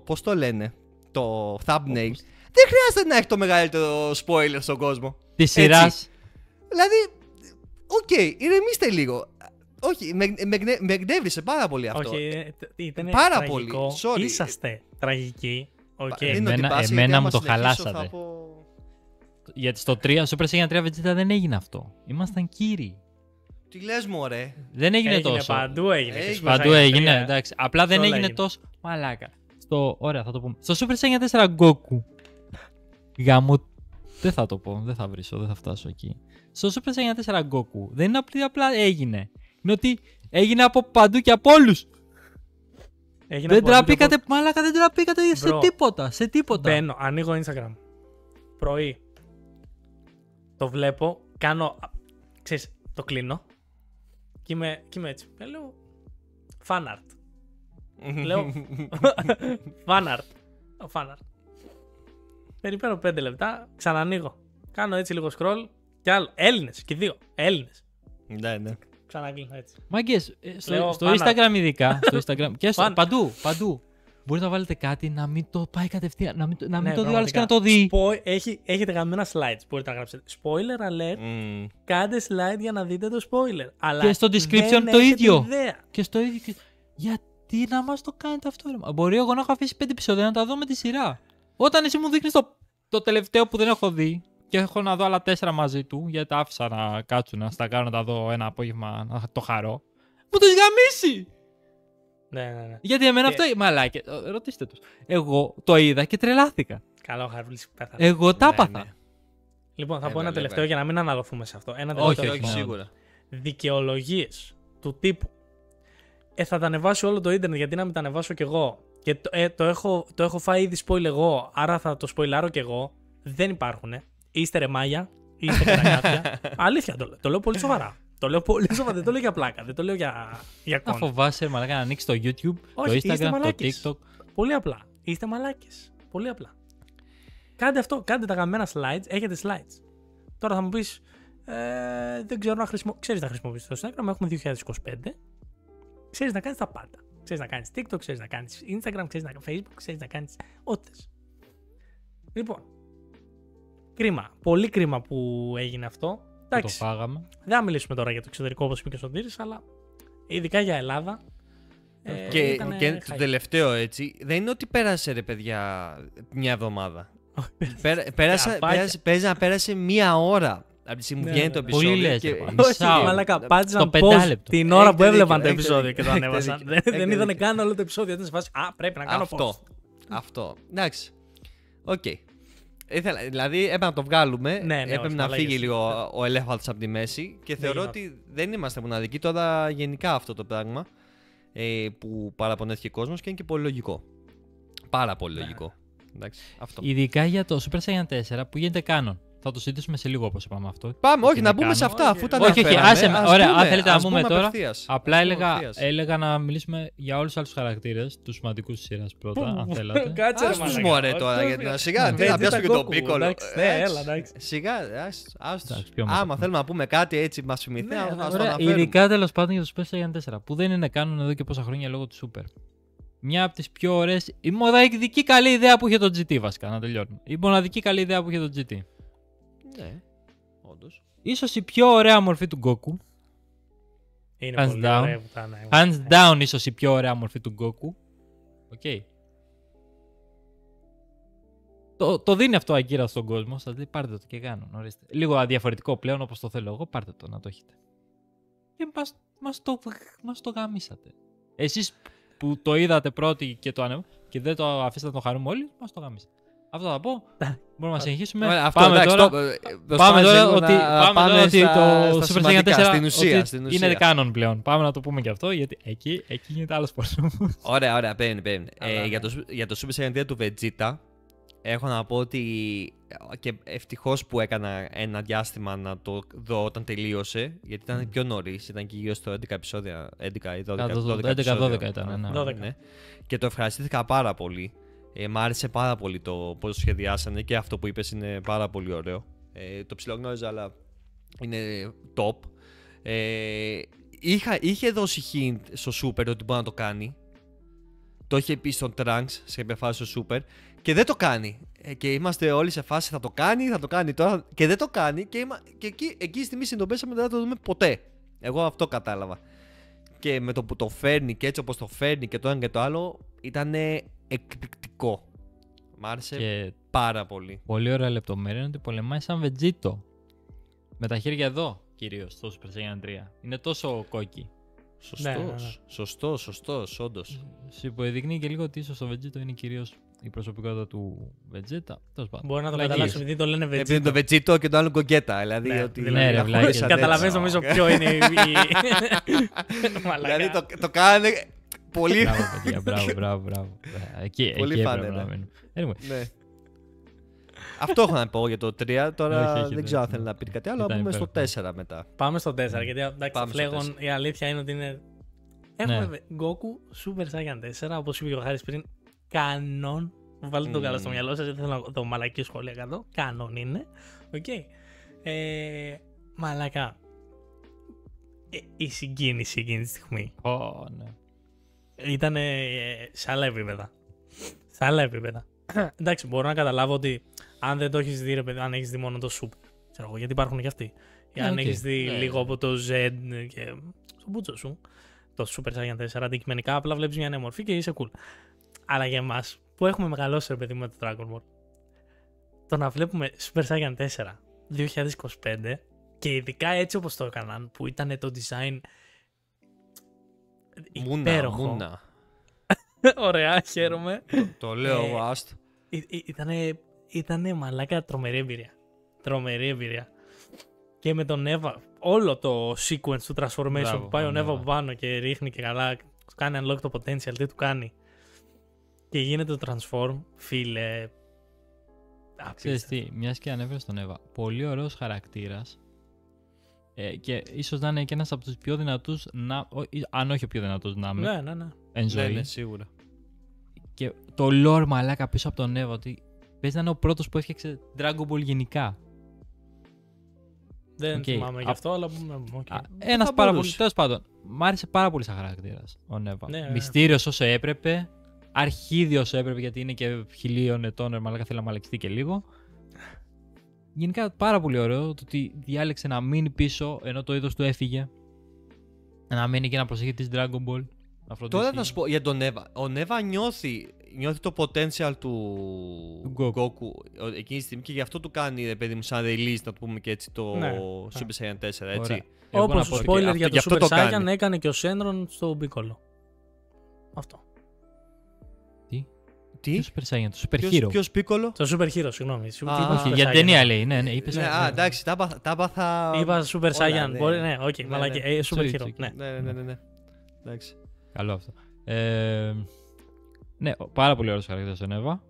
Πώς το λένε, το thumbnail, δεν χρειάζεται να έχει το μεγαλύτερο spoiler στον κόσμο.
Τη σειρά.
Δηλαδή, ηρεμήστε λίγο. Όχι, με εκνεύρισε πάρα πολύ αυτό.
Όχι, ήταν
πάρα
τραγικό.
Πολύ.
Είσαστε τραγικοί.
Εμένα μου το χαλάσατε. Γιατί στο 3, Super Saiyan 3 Vegeta δεν έγινε αυτό. Ήμασταν κύριοι.
Τι λες μωρέ.
Δεν έγινε τόσο.
Παντού έγινε.
Εντάξει. Απλά δεν έγινε τόσο. Μαλάκα. Ωραία, θα το πούμε. Στο Super Saiyan 4 Goku. Γάμο. Δεν θα το πω. Δεν θα βρίσω. Δεν θα φτάσω εκεί. Στο Super Saiyan 4 Goku δεν είναι απλά έγινε. Είναι ότι έγινε από παντού και από όλους. Δεν τραπήκατε, μαλάκα, δεν τραπήκατε σε τίποτα.
Μπαίνω, ανοίγω Instagram. Πρωί. Το βλέπω, κάνω. Ξέρεις, το κλείνω. Και είμαι έτσι. Λέω. Fan art. Λέω. Fan art. Φάναρ. Περιμένω 5 λεπτά, ξανανοίγω. Κάνω έτσι λίγο scroll και άλλο. Έλληνες και 2. Έλληνες.
Ναι.
Ξανακλείνω έτσι.
Μάγκες,
Λέω,
στο Instagram ειδικά. Στο Instagram. Και παντού. Μπορείτε να βάλετε κάτι να μην το πάει κατευθείαν. Να μην το δει ο άλλος και να το δει.
Έχετε γραμμένα slides. Μπορείτε να γράψετε. Spoiler alert. Κάντε slide για να δείτε το spoiler. Αλλά
και στο description
δεν
το ίδιο.
Ιδέα.
Και στο ίδιο. Γιατί να μας το κάνετε αυτό, ρε? Μπορεί εγώ να έχω αφήσει 5 επεισόδια να τα δω με τη σειρά. Όταν εσύ μου δείχνεις το τελευταίο που δεν έχω δει και έχω να δω άλλα 4 μαζί του, γιατί τα άφησα να κάτσουν, να στα κάνω να τα δω ένα απόγευμα, να το χαρώ. Μου το έχει γαμίσει!
Ναι.
Γιατί εμένα αυτό. Μαλάκια, ρωτήστε τους. Εγώ το είδα και τρελάθηκα.
Καλό Χαρούλης.
Εγώ τα έπαθα.
Ναι.
Λοιπόν, θα πω ένα τελευταίο για να μην αναλωθούμε σε αυτό.
Όχι, σίγουρα.
Δικαιολογίες του τύπου. Θα τα ανεβάσει όλο το ίντερνετ, γιατί να μην τα ανεβάσω κι εγώ. Και το έχω φάει ήδη spoil εγώ, άρα θα το spoilάρω κι εγώ. Δεν υπάρχουνε. Είστε ρεμάγια, είστε καραγιάτια. Αλήθεια το λέω πολύ σοβαρά. Το λέω πολύ σοβαρά, δεν το λέω για πλάκα, δεν το λέω για
Να
κόμμα.
φοβάσαι, μαλάκα, να ανοίξει το YouTube,
Όχι,
το Instagram, το TikTok.
Πολύ απλά. Είστε μαλάκες. Πολύ απλά. Κάντε αυτό, κάντε τα γαμμένα slides, έχετε slides. Τώρα θα μου πεις, δεν ξέρω να ξέρεις να χρησιμοποιήσεις το Instagram, έχουμε 2025. Ξέρεις να κάνεις τα πάντα. Ξέρεις να κάνεις TikTok, ξέρεις να κάνεις Instagram, ξέρεις να κάνεις Facebook, ξέρεις να κάνεις ό,τι θες. Λοιπόν, κρίμα. Πολύ κρίμα που έγινε αυτό. Εντάξει,
το φάγαμε.
δεν θα μιλήσουμε τώρα για το εξωτερικό όπως είπε και ο Σωτήρης, αλλά ειδικά για Ελλάδα.
Και το τελευταίο έτσι, δεν είναι ότι πέρασε ρε παιδιά μια εβδομάδα. Παίζει να πέρασε μία ώρα από τη στιγμή που βγαίνει το επεισόδιο.
Πολύ λες,
Όχι, μαλάκα, πάτησαν πώς την ώρα που έβλεπαν το επεισόδιο και το ανέβασαν. Δεν είδανε καν όλο το επεισόδιο. Ήταν σε φάση, πρέπει να κάνω post.
Αυτό. Εντάξει. Οκ. Δηλαδή έπρεπε να το βγάλουμε. Έπρεπε να φύγει λίγο ο ελέφαντας από τη μέση. Και θεωρώ ότι δεν είμαστε μοναδικοί τώρα γενικά αυτό το πράγμα που παραπονέθηκε ο κόσμος και είναι και πολύ λογικό. Πάρα πολύ λογικό. Εντάξει, αυτό.
Ειδικά για το Super Saiyan 4 που γίνεται κάνον. Θα το συζητήσουμε σε λίγο όπως είπαμε αυτό.
Πάμε, όχι, να μπούμε σε αυτά αφού τα
αναφέραμε. Όχι, άσε με. Ωραία, αν θέλετε να μπούμε τώρα. Απλά έλεγα να μιλήσουμε για όλους τους άλλους χαρακτήρες, τους σημαντικούς της σειράς πρώτα, αν θέλατε.
Κάτσε
ρε μαλάκα. Μωρέ τώρα, γιατί να σιγά, τι να πιάσουμε και τον Πίκολο. Σιγά, άστος. Άμα θέλουμε να πούμε κάτι έτσι μας θυμηθεί, να το αναφέρουμε.
Ειδικά τέλος πάντων για το Super Saiyan 4, που δεν είναι κάνον εδώ και πόσα χρόνια λόγω του Super. Μια από τις πιο ωραίες, η μοναδική καλή ιδέα που είχε το GT βασικά, να τελειώνουμε. Η μοναδική καλή ιδέα που είχε το GT.
Ναι, όντως.
Ίσως η πιο ωραία μορφή του Goku.
Είναι
hands
πολύ
down.
ωραία που θα είναι.
Hands down ίσως η πιο ωραία μορφή του Goku. Οκ. Το δίνει αυτό αγκύρα στον κόσμο. Σας λέει πάρτε το και κάνω. Ορίστε. Λίγο αδιαφορετικό πλέον όπως το θέλω εγώ. Πάρτε το να το έχετε. Και μας το γαμίσατε. Εσείς που το είδατε πρώτοι και δεν το αφήσατε να το χαρούμε όλοι, μας το γαμίσατε. Αυτό θα πω. Μπορούμε να συνεχίσουμε. Πάμε τώρα ότι το Super Saiyan 4 είναι κάνον πλέον. Πάμε να το πούμε και αυτό, γιατί εκεί γίνεται άλλος πόσο.
Ωραία, παίρνει. Για το Super Saiyan 3 του Vegeta, έχω να πω ότι και ευτυχώς που έκανα ένα διάστημα να το δω όταν τελείωσε, γιατί ήταν πιο νωρίς, ήταν και γύρω στο 11 επεισόδια, 11 ή 12
ήταν.
Ναι. Και το ευχαριστήθηκα πάρα πολύ. Μ' άρεσε πάρα πολύ το πώς το σχεδιάσανε και αυτό που είπες είναι πάρα πολύ ωραίο. Το ψιλογνώριζα, αλλά είναι top. Είχε δώσει hint στο Super ότι μπορεί να το κάνει. Το είχε πει στον Trunks σε κάποια φάση στο Super και δεν το κάνει. Και είμαστε όλοι σε φάση θα το κάνει τώρα και δεν το κάνει και εκεί στη στιγμή συνειδητοποιήσαμε ότι δεν θα το δούμε ποτέ. Εγώ αυτό κατάλαβα. Και με το που το φέρνει και έτσι όπως το φέρνει και το ένα και το άλλο ήταν εκπληκτικό. Μ' άρεσε και πάρα πολύ. Πολύ
ωραία λεπτομέρεια είναι ότι πολεμάει σαν Vegito. Με τα χέρια εδώ κυρίως στο Super Saiyan 3. Είναι τόσο κόκκι.
Σωστός, όντως.
Συμποδεικνύει και λίγο ότι ίσως το Vegito είναι κυρίως η προσωπικότητα του Vegeta.
Μπορεί να το καταλάβει επειδή το λένε Vegeta.
Επειδή το Vegito και το άλλο Γκογκέτα.
Καταλαβαίνεις νομίζω ποιο είναι η.
Δηλαδή το κάνανε πολύ.
Μπράβο, παιδιά, μπράβο. Εκεί έπρεπε να μείνουμε.
Αυτό έχω να πω για το 3. Τώρα δεν ξέρω αν θέλει να πει κάτι άλλο. Πάμε στο 4 μετά.
Πάμε στο 4. Γιατί εντάξει, φλέγον η αλήθεια είναι ότι είναι. Έχουμε Goku Super Saiyan 4, όπως είπε ο Χάρης πριν. Κανόν Βάλτε το καλά στο μυαλό σας, δεν θέλω να δω μαλακή σχόλια κάτω. Κάνον είναι. Οκ. Μαλακά. Η συγκίνηση εκείνη τη στιγμή
Ναι.
ήταν σε άλλα επίπεδα. Σε άλλα επίπεδα. Εντάξει, μπορώ να καταλάβω ότι αν δεν το έχεις δει, ρε παιδί, αν έχεις δει μόνο το Super, ξέρω εγώ, γιατί υπάρχουν και αυτοί. Ή αν έχεις δει λίγο από το Z και στο μπούτσο σου, το Super Saiyan 4 αντικειμενικά, απλά βλέπεις μια νέα μορφή και είσαι cool. Αλλά για εμάς που έχουμε μεγαλώσει, ρε παιδί, με το Dragon Ball, το να βλέπουμε Super Saiyan 4 2025 και ειδικά έτσι όπως το έκαναν, που ήταν το design υπέροχο.
Μούνα.
Ωραία, χαίρομαι.
Το λέω, άστ.
Ήτανε μαλάκα τρομερή εμπειρία. Τρομερή εμπειρία. Και με τον Εύα, όλο το sequence του transformation που πάει ο Εύα από πάνω και ρίχνει και καλά, κάνει unlock το potential, τι του κάνει. Και γίνεται το transform, φίλε.
Ξέρεις τι, μιας και ανέφερες τον Εύα, πολύ ωραίος χαρακτήρας και ίσως να είναι και ένας από τους πιο δυνατούς, αν όχι ο πιο δυνατός να είμαι,
ναι.
εν ζωή.
Ναι, σίγουρα.
Και το lore μαλάκα πίσω από τον Εύα, ότι παίζει να είναι ο πρώτος που έφτιαξε Dragon Ball γενικά.
Δεν θυμάμαι γι' αυτό, αλλά
ένας πάρα πολύ, τέλος πάντων, μ' άρεσε πάρα πολύ σαν χαρακτήρας ο Εύα.
Ναι,
μυστήριος όσο έπρεπε, αρχίδιος όσο έπρεπε, γιατί είναι και 1000 ετών, μαλάκα θέλει να μαλακιστεί και λίγο. Γενικά πάρα πολύ ωραίο το ότι διάλεξε να μείνει πίσω ενώ το είδος του έφυγε. Να μείνει και να προσέχει της Dragon Ball.
Τώρα θα σου πω για τον Εύα. Ο Εύα νιώθει το potential του Goku εκείνη τη στιγμή και γι' αυτό του κάνει, ρε παιδί μου, σαν release, να το πούμε και έτσι, το Super Saiyan 4, έτσι.
Όπως ο spoiler για το Super Saiyan έκανε και ο Shenron στο Piccolo. Αυτό.
Τι? Το Super Saiyan, το Super Hero.
Ποιος Piccolo?
Το Super Hero, συγγνώμη.
Για την ταινία λέει, ναι, είπες.
Εντάξει, τα έπαθα.
Είπα Super Saiyan, μπορεί, ναι, οκ, μαλάκι, Super Hero,
ναι. Εντάξει.
Καλό αυτό. Ναι, πάρα πολύ ωραίος χαρακτήρας ο Εύα.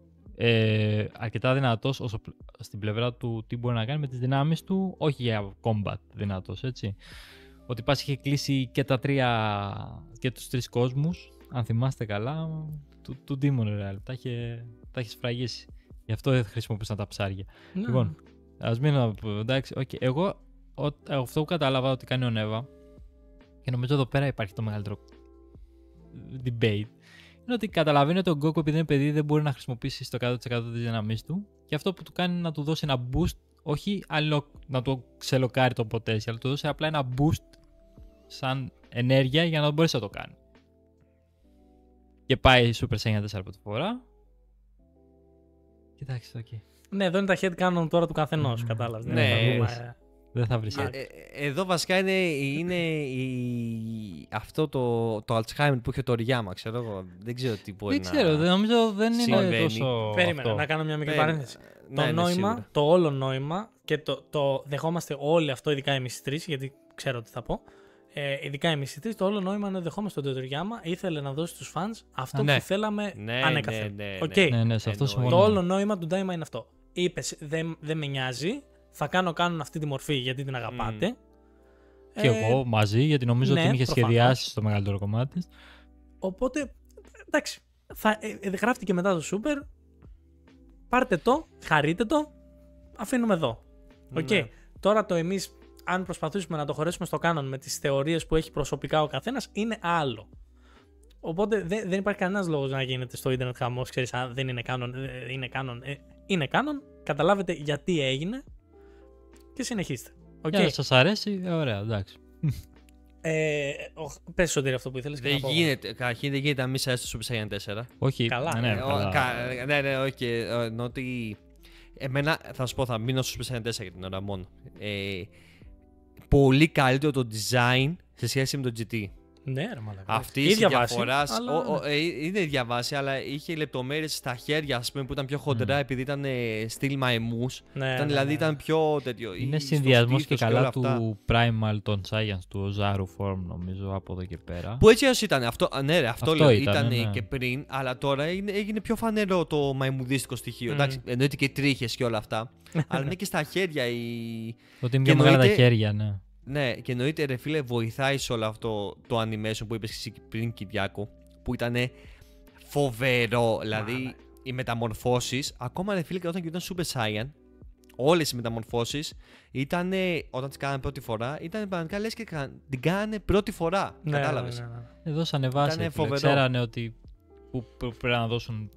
Αρκετά δυνατός όσο στην πλευρά του τι μπορεί να κάνει με τις δυνάμεις του, όχι για combat δυνατός, έτσι. Ότι πας είχε κλείσει και τους τρεις κόσμους, αν θυμάστε καλά, του Demon Real. Τα έχει σφραγίσει. Γι' αυτό δεν χρησιμοποιούσαν τα ψάρια. Λοιπόν, ας μην. Εντάξει, okay. Εγώ αυτό που κατάλαβα ότι κάνει ο Εύα, και νομίζω εδώ πέρα υπάρχει το μεγαλύτερο debate, είναι ότι καταλαβαίνει ότι ο Goku, επειδή είναι παιδί, δεν μπορεί να χρησιμοποιήσει στο 100% της δύναμής του, και αυτό που του κάνει να του δώσει ένα boost, όχι να του ξελοκάρει το potential, αλλά του δώσει απλά ένα boost σαν ενέργεια για να μπορέσει να το κάνει. Και πάει Super Saiyan 4 πρώτη φορά. Κοιτάξτε, ok.
Ναι, εδώ είναι τα head canon τώρα του καθενός, κατάλαβες.
Ναι, δεν θα βρεις.
Εδώ βασικά είναι αυτό το Alzheimer που είχε το Ριάμα, ξέρω εγώ. Δεν ξέρω τι μπορεί να...
Δεν ξέρω, νομίζω δεν είναι τόσο...
Περίμενα να κάνω μια μικρή παρένθεση. Το νόημα, το όλο νόημα, και το δεχόμαστε όλοι αυτό, ειδικά εμείς οι τρεις, γιατί ξέρω τι θα πω. Ειδικά εμείς οι τρεις, το όλο νόημα είναι ότι δεχόμαστε τον Τετοριάμα ήθελε να δώσει στους fans αυτό που θέλαμε ανέκαθεν.
Ναι, σε αυτό συμφωνώ.
Το όλο νόημα του Ντάιμα είναι αυτό. Είπες, δεν με νοιάζει, θα κάνουν αυτή τη μορφή γιατί την αγαπάτε.
Και εγώ μαζί, γιατί νομίζω ότι την είχε σχεδιάσει στο μεγαλύτερο κομμάτι.
Οπότε, εντάξει, γράφτηκε μετά το Super, πάρτε το, χαρείτε το, αφήνουμε εδώ. Τώρα το εμείς, αν προσπαθήσουμε να το χωρέσουμε στο κάνον με τις θεωρίες που έχει προσωπικά ο καθένας, είναι άλλο. Οπότε δεν υπάρχει κανένας λόγος να γίνεται στο ίντερνετ χαμός, ξέρεις, αν δεν είναι κάνον, είναι κάνον, καταλάβετε γιατί έγινε και συνεχίστε.
Αν σας αρέσει, ωραία, εντάξει.
Πες, Σωτήρη, αυτό που ήθελες.
Δεν γίνεται, καταρχήν δεν γίνεται να μην σας στο Super Saiyan 4.
Όχι,
καλά.
Ναι, όχι, ότι... Εμένα, θα σου πω, θα μείνω στο Super Saiyan 4 για την ώρα μόνο. Πολύ καλύτερο το design σε σχέση με το GT.
Ναι, ρε μαλάκα.
Αυτή η διαφορά. Είναι ίδια βάση, αλλά είχε λεπτομέρειες στα χέρια, ας πούμε, που ήταν πιο χοντρά επειδή ήταν στυλ μαϊμούς. Δηλαδή ήταν πιο τέτοιο.
Είναι συνδυασμός και καλά του Primal των Science, του Zaru Form, νομίζω, από εδώ και πέρα.
Που έτσι ήταν. Αυτό λέω. Ήταν και πριν, αλλά τώρα έγινε πιο φανερό το μαϊμουδίστικο στοιχείο. Εντάξει, εννοείται και τρίχες και όλα αυτά. Αλλά είναι και στα χέρια.
Ότι είναι πιο μεγάλα τα χέρια, ναι.
Ναι, και εννοείται, ρε φίλε, βοηθάει σε όλο αυτό το animation που είπες εσύ πριν, Κυριάκο, που ήταν φοβερό. Δηλαδή, οι μεταμορφώσεις, ακόμα ρε φίλε και όταν γινόταν Super Saiyan, όλες οι μεταμορφώσεις ήταν, όταν τις κάνανε πρώτη φορά, ήταν πραγματικά λες και την κάνανε πρώτη φορά.
Ναι,
Κατάλαβες.
ναι.
Εδώ σαν βάση. Ξέρανε ότι που πρέπει να δώσουν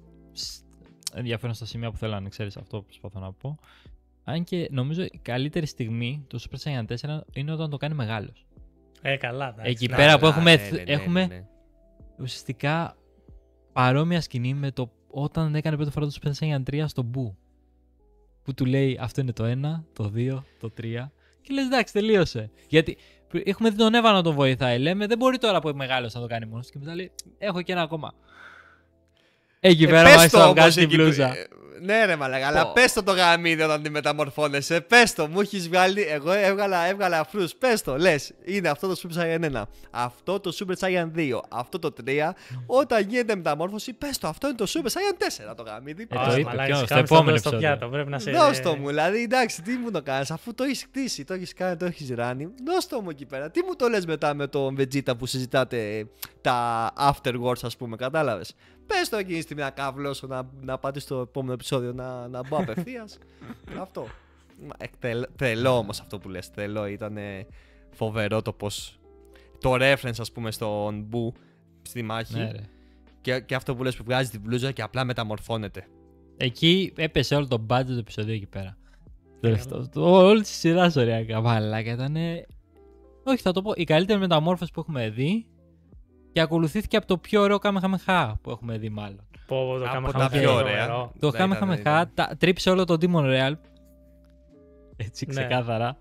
ενδιαφέρον στα σημεία που θέλανε, ξέρεις, αυτό προσπαθώ να πω. Αν και νομίζω η καλύτερη στιγμή του Super Saiyan 4 είναι όταν το κάνει μεγάλος.
Καλά.
Εκεί πέρα που έχουμε ουσιαστικά παρόμοια σκηνή με το όταν έκανε πρώτη φορά το Super Saiyan 3 στο Buu. Που του λέει αυτό είναι το 1, το 2, το 3. Και λες εντάξει, τελείωσε. Γιατί έχουμε δει τον Εύα να τον βοηθάει. Λέμε δεν μπορεί τώρα που είναι μεγάλος να το κάνει μόνος. Και μετά λέει έχω και ένα ακόμα. Εκεί πέρα μάλιστα να βγάζει την μπλούζα.
Ναι, ρε μαλάκα, αλλά πες το γαμίδι όταν τη μεταμορφώνεσαι. Πες το, μου έχεις βγάλει. Εγώ έβγαλα αφρούς. Πες το, λες. Είναι αυτό το Super Saiyan 1. Αυτό το Super Saiyan 2. Αυτό το 3. Όταν γίνεται μεταμόρφωση, πες το. Αυτό είναι το Super Saiyan 4 το γαμίδι.
Στο επόμενο επεισόδιο.
Δώσ' το μου, δηλαδή εντάξει, τι μου το κάνεις, αφού το έχεις κτίσει, το έχεις κάνει, το έχεις ράνει. Δώσ' το μου εκεί πέρα. Τι μου το λες μετά με τον Vegeta που συζητάτε τα afterwards, ας πούμε, κατάλαβες. Πες το εκείνη στιγμή να καβλώσω, να πάτε στο επόμενο επεισόδιο να μπω απευθείας. Αυτό. Τρελό όμως αυτό που λες. Τρελό. Ήταν φοβερό το πως. Το reference, ας πούμε, στον Μπου στη μάχη. Ναι, και αυτό που λες που βγάζει την μπλούζα και απλά μεταμορφώνεται.
Εκεί έπεσε όλο το budget του επεισοδίου εκεί πέρα. Όλη τη σειρά ωραία. Μαλάκα ήταν. Όχι, θα το πω. Η καλύτερη μεταμόρφωση που έχουμε δει. Και ακολουθήθηκε από το πιο ωραίο Καμεχαμεχά που έχουμε δει, μάλλον.
Από τα πιο ωραία.
Το Καμεχαμεχά τρύπησε όλο το Demon Real. Έτσι ξεκάθαρα.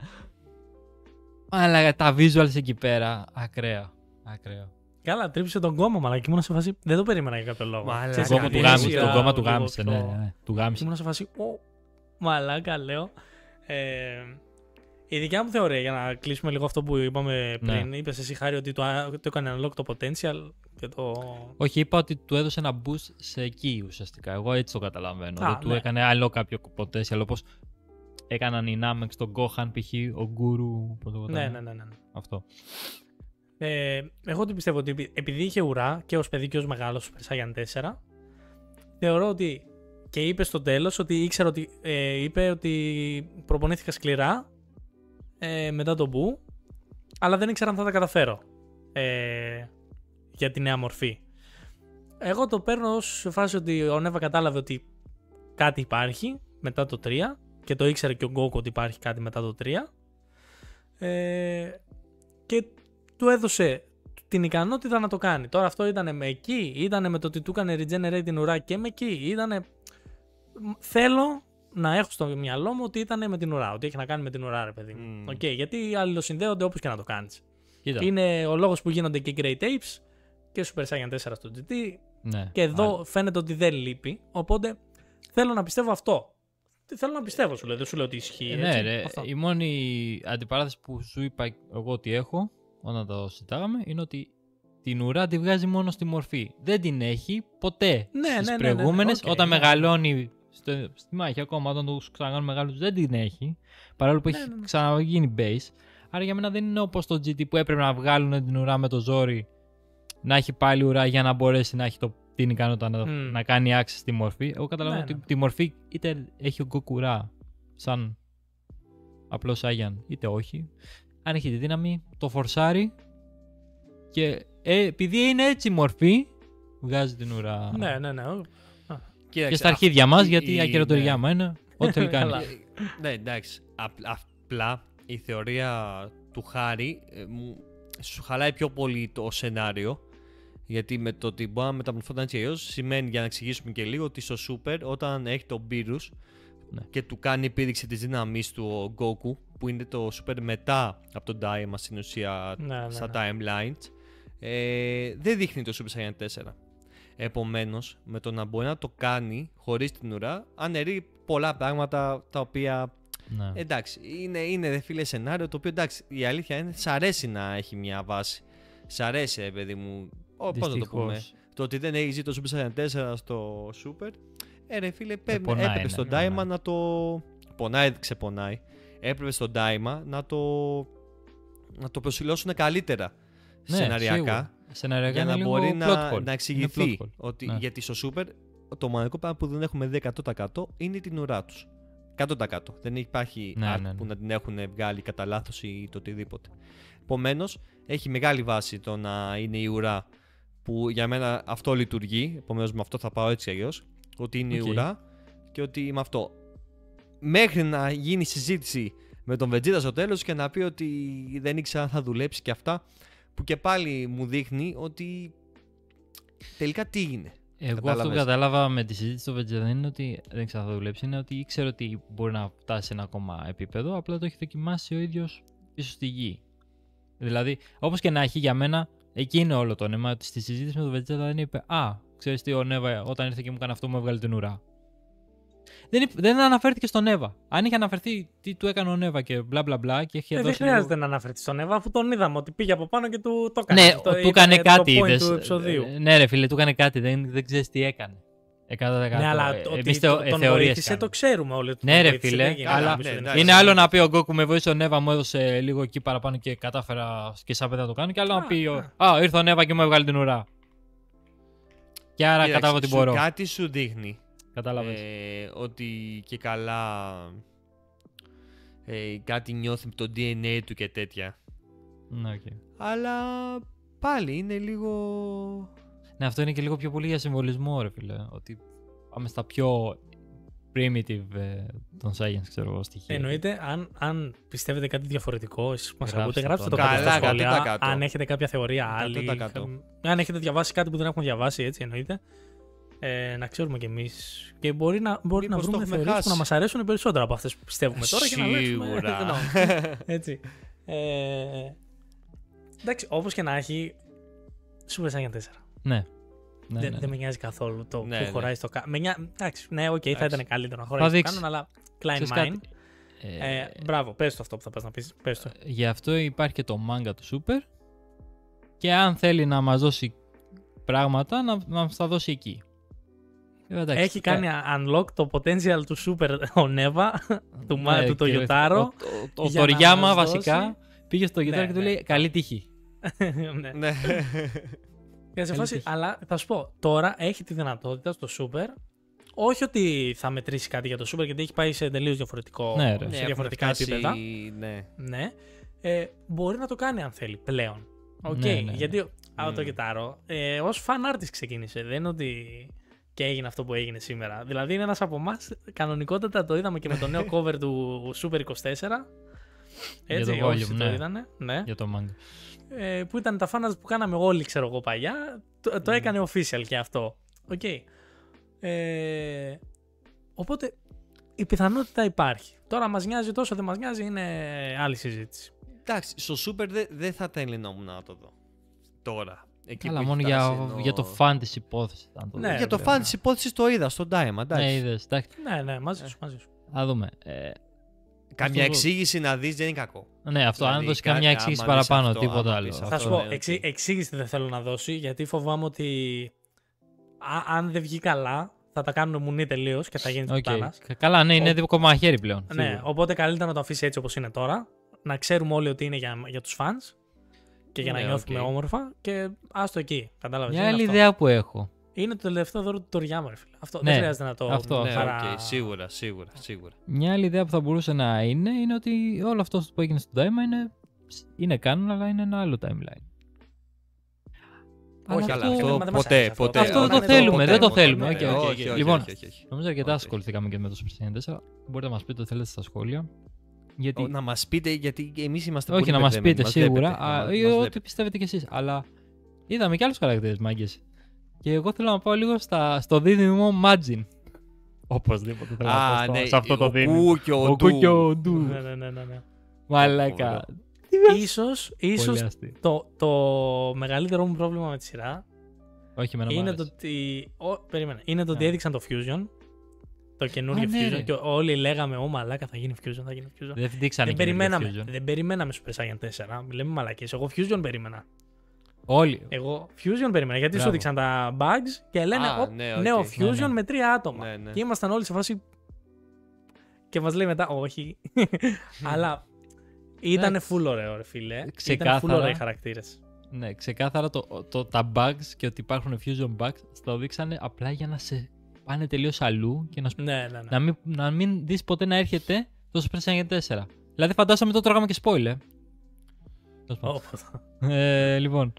Αλλά τα visuals εκεί πέρα, ακραίο.
Καλά, τρύπησε τον κόμμα, μαλάκα. Και ήμουν σε φάση. Δεν το περίμενα για κάποιο λόγο.
Τον κόμμα του γάμισε, ναι. Του γάμισε.
Ήμουν σε φάση. Μαλάκα, λέω. Η δικιά μου θεωρία, για να κλείσουμε λίγο αυτό που είπαμε πριν, είπες εσύ Χάρη ότι το έκανε unlock το potential και το...
Όχι, είπα ότι του έδωσε ένα boost σε εκεί ουσιαστικά. Εγώ έτσι το καταλαβαίνω. Δεν του έκανε unlock κάποιο potential, όπως έκαναν οι Namek στον Gohan, π.χ. ο Guru.
Ναι.
Αυτό.
Εγώ τι πιστεύω ότι επειδή είχε ουρά και ως παιδί και ως μεγάλος Super Saiyan 4, θεωρώ ότι και είπε στο τέλος ότι ήξερα ότι είπε ότι προπονήθηκα σκληρά μετά τον Μπου, αλλά δεν ήξερα αν θα τα καταφέρω για τη νέα μορφή. Εγώ το παίρνω ως φάση ότι ο Νέβα κατάλαβε ότι κάτι υπάρχει μετά το 3 και το ήξερε και ο Γκόκου ότι υπάρχει κάτι μετά το 3 και του έδωσε την ικανότητα να το κάνει. Τώρα αυτό ήταν με εκεί, ήταν με το ότι του έκανε regenerate την ουρά και με εκεί, ήταν... Θέλω να έχω στο μυαλό μου ότι ήταν με την ουρά, ότι έχει να κάνει με την ουρά, ρε παιδί μου. Γιατί αλληλοσυνδέονται όπως και να το κάνεις. Είναι ο λόγος που γίνονται και οι Great Apes και Super Saiyan 4 στο GT.
Ναι,
και εδώ φαίνεται ότι δεν λείπει. Οπότε θέλω να πιστεύω αυτό. Θέλω να πιστεύω, σου λέω. Δεν σου λέω ότι ισχύει.
Ναι, ρε. Η μόνη αντιπαράθεση που σου είπα εγώ ότι έχω όταν το συζητάγαμε είναι ότι την ουρά τη βγάζει μόνο στη μορφή. Δεν την έχει ποτέ. Στις προηγούμενες, όταν μεγαλώνει. Στη μάχη ακόμα, όταν του ξανακάνουν μεγάλους, δεν την έχει. Παρόλο που έχει ξαναγίνει base. Άρα για μένα δεν είναι όπως το GT που έπρεπε να βγάλουν την ουρά με το ζόρι, να έχει πάλι ουρά για να μπορέσει να έχει την ικανότητα να κάνει access στη μορφή. Εγώ καταλαβαίνω ότι τη μορφή είτε έχει ο Goku ουρά σαν απλό Saiyan, είτε όχι. Αν έχει τη δύναμη, το φορσάρει και επειδή είναι έτσι η μορφή, βγάζει την ουρά.
Ναι.
Και στα αρχίδια μας, γιατί η ακυρωτοριά είναι ό,τι θέλει κάνει.
Ναι, εντάξει. Απλά η θεωρία του Χάρη σου χαλάει πιο πολύ το σενάριο. Γιατί με το ότι μπορεί να μεταμορφώνεται έτσι αλλιώς σημαίνει, για να εξηγήσουμε και λίγο, ότι στο Super όταν έχει τον Beerus και του κάνει επίδειξη της δύναμής του ο Goku, που είναι το Super μετά από τον Daima στην ουσία στα timelines, δεν δείχνει το Super Saiyan 4. Επομένως, με το να μπορεί να το κάνει χωρίς την ουρά, αναιρεί πολλά πράγματα τα οποία. Ναι. Εντάξει, είναι δε φίλε σενάριο το οποίο, εντάξει, η αλήθεια είναι σ' αρέσει να έχει μια βάση. Σ' αρέσει, παιδί μου. Πώς να το πούμε. Το ότι δεν έχει ζει το Super Saiyan 4 στο Super. Ρε φίλε, έπρεπε στον Daima να το. Πονάει, ξεπονάει. Έπρεπε στον Daima να το προσιλώσουν καλύτερα σεναριακά.
Σεναριακά
για να μπορεί να εξηγηθεί ότι γιατί στο Super το μοναδικό πράγμα που δεν έχουμε δει 100% είναι την ουρά τους. 100%. Δεν υπάρχει art που να την έχουν βγάλει κατά λάθος ή το οτιδήποτε. Επομένως, έχει μεγάλη βάση το να είναι η ουρά που για μένα αυτό λειτουργεί. Επομένως, με αυτό θα πάω έτσι αλλιώς. Ότι είναι η ουρά και ότι με αυτό. Μέχρι να γίνει συζήτηση με τον Βετζίτα στο τέλος και να πει ότι δεν ήξερα αν θα δουλέψει και αυτά, που και πάλι μου δείχνει ότι τελικά τι είναι.
Εγώ αυτό που κατάλαβα με τη συζήτηση στο Vegeta δεν είναι ότι δεν ξέρω αν θα δουλέψει, είναι ότι ήξερε ότι μπορεί να φτάσει σε ένα ακόμα επίπεδο, απλά το έχει δοκιμάσει ο ίδιος πίσω στη γη. Δηλαδή, όπως και να έχει, για μένα, εκεί είναι όλο το νόημα, ότι στη συζήτηση με τον Vegeta δεν είπε «Α, ξέρεις τι, ο Νέβα όταν ήρθε και μου έκανε αυτό μου έβγαλε την ουρά». Δεν αναφέρθηκε στον Νέβα. Αν είχε αναφερθεί τι του έκανε ο Νέβα και μπλα μπλα μπλα και είχε δώσει.
Δεν χρειάζεται να αναφερθεί στον Νέβα, αφού τον είδαμε ότι πήγε από πάνω και του το έκανε.
Ναι, του έκανε κάτι.
Του επεισοδίου.
Ναι, ρε φίλε, του έκανε κάτι. Δεν ξέρει τι έκανε. 100%.
Ναι, αλλά ότι τον βοήθησε το ξέρουμε όλοι.
Ναι, ρε φίλε. Αλλά είναι άλλο να πει ο Γκόκου με βοήθησε ο Νέβα, μου έδωσε λίγο εκεί παραπάνω και κατάφερα και σαν παιδί να το κάνω. Και άλλο να πει «Α, ήρθε ο Νέβα και μου έβγαλε την ουρά». Και άρα κατάλαβα ότι μπορώ.
Κάτι σου δείχνει.
Ότι
και καλά κάτι νιώθει με το DNA του και τέτοια.
Okay.
Αλλά πάλι είναι λίγο...
Ναι, αυτό είναι και λίγο πιο πολύ για συμβολισμό, ρε φίλε. Ότι πάμε στα πιο primitive των science, ξέρω εγώ, στοιχεία.
Εννοείται, αν πιστεύετε κάτι διαφορετικό, εσείς που μας ακούτε, γράψτε το κάτω στα σχόλια. Αν έχετε κάποια θεωρία άλλη, αν έχετε διαβάσει κάτι που δεν έχουμε διαβάσει, έτσι εννοείται. Να ξέρουμε κι εμείς. Και μπορεί να βρούμε θεωρίες που να μας αρέσουν περισσότερο από αυτές που πιστεύουμε τώρα και να αλλάξουμε. Έτσι. Εντάξει, όπως και να έχει, Super Saiyan 4.
Ναι.
Δεν με νοιάζει καθόλου το που χωράει στο κάτω. Εντάξει, ναι, οκ, θα ήταν καλύτερο να χωράει στο κάτω, αλλά Klein Mind. Μπράβο, πες το αυτό που θα πας να πεις.
Γι' αυτό υπάρχει και το manga του Super. Και αν θέλει να μας δώσει πράγματα, να μας τα δώσει εκεί.
Έχει κάνει unlock το potential του Super ο Νέβα, του το Yotaro.
Ο Τοριάμα βασικά πήγε στο Yotaro και του λέει καλή τύχη.
Ναι. Για σε φάση, αλλά θα σου πω, τώρα έχει τη δυνατότητα στο Super, όχι ότι θα μετρήσει κάτι για το Super, γιατί έχει πάει σε τελείως διαφορετικό, σε διαφορετικά επίπεδα. Ναι. Μπορεί να το κάνει αν θέλει πλέον. Γιατί το Yotaro ως fan artist ξεκίνησε, δεν είναι ότι... Και έγινε αυτό που έγινε σήμερα. Δηλαδή είναι ένας από εμάς, κανονικότατα το είδαμε και με το νέο cover του Super 24. Έτσι,
για το
όσοι
volume,
το είδανε. Ναι.
Για το manga.
Που ήταν τα fanarts που κάναμε όλοι, ξέρω εγώ, παλιά. Το έκανε official και αυτό. Οπότε η πιθανότητα υπάρχει. Τώρα μας νοιάζει τόσο, δεν μας νοιάζει, είναι άλλη συζήτηση.
Εντάξει, στο Super δεν θα τα ελληνόμουν να το δω. Τώρα.
Αλλά μόνο για το fan της υπόθεσης.
Ναι, για το fan της υπόθεσης το είδα στο Diamond.
Ναι, είδες, εντάξει.
Ναι, μαζί σου.
Θα δούμε.
Καμιά εξήγηση να δεις δεν είναι κακό.
Ναι, αυτό, αν δώσει καμιά εξήγηση παραπάνω, τίποτα άλλο.
Θα σου πω, εξήγηση δεν θέλω να δώσει, γιατί φοβάμαι ότι αν δεν βγει καλά, θα τα κάνουν μουνί τελείως και θα γίνει πουτάνας.
Καλά, ναι, είναι δικό μαχαίρι πλέον.
Ναι, οπότε καλύτερα να το αφήσει έτσι όπως είναι τώρα, να ξέρουμε όλοι ότι είναι για τους fans. Και για να νιώθουμε όμορφα και άστο εκεί. Κατάλαβες.
Μια άλλη ιδέα που έχω.
Είναι το τελευταίο δώρο του Τοριάμα, ρε φίλε. Αυτό δεν χρειάζεται να το.
Σίγουρα.
Μια άλλη ιδέα που θα μπορούσε να είναι ότι όλο αυτό που έγινε στο Diamond είναι canon, αλλά είναι ένα άλλο timeline.
Όχι, αλλά αυτό ποτέ.
Αυτό δεν το θέλουμε. Δεν το θέλουμε. Λοιπόν, νομίζω αρκετά ασχοληθήκαμε και με το Super Saiyan 4. Μπορείτε να μας πείτε ό,τι θέλετε στα σχόλια.
Να μας πείτε, γιατί εμείς είμαστε
πολύ να μας πείτε σίγουρα, ή ό,τι πιστεύετε κι εσείς. Αλλά είδαμε και άλλους χαρακτήρες, μάγκες. Και εγώ θέλω να πάω λίγο στο δίδυμο Majin. Οπωσδήποτε θέλω να πάω σε αυτό το δίδυμο.
Ο Κου και ο
Ντου.
Ναι.
Μαλάκα.
Ίσως το μεγαλύτερο μου πρόβλημα με τη σειρά είναι το ότι έδειξαν το Fusion. Το καινούργιο Fusion. Και όλοι λέγαμε, μαλάκα, θα γίνει Fusion. Δεν περιμέναμε Super Saiyan 4. Λέμε μαλακίες. Εγώ Fusion περίμενα.
Όλοι.
Εγώ Fusion περίμενα. Γιατί σου έδειξαν τα bugs και λένε νέο Fusion με 3 άτομα. Και ήμασταν όλοι σε φάση. Και μας λέει μετά, όχι. Αλλά ήταν full ωραίο, ρε φίλε. Ήταν full ωραίοι χαρακτήρες.
Ναι, ξεκάθαρα τα bugs και ότι υπάρχουν Fusion bugs το δείξανε απλά για να σε πάνε τελείως αλλού και
Ναι.
να μην δεις ποτέ να έρχεται το Super Saiyan 4. Δηλαδή φαντάσαμε το τρώγαμε και spoiler. Λοιπόν.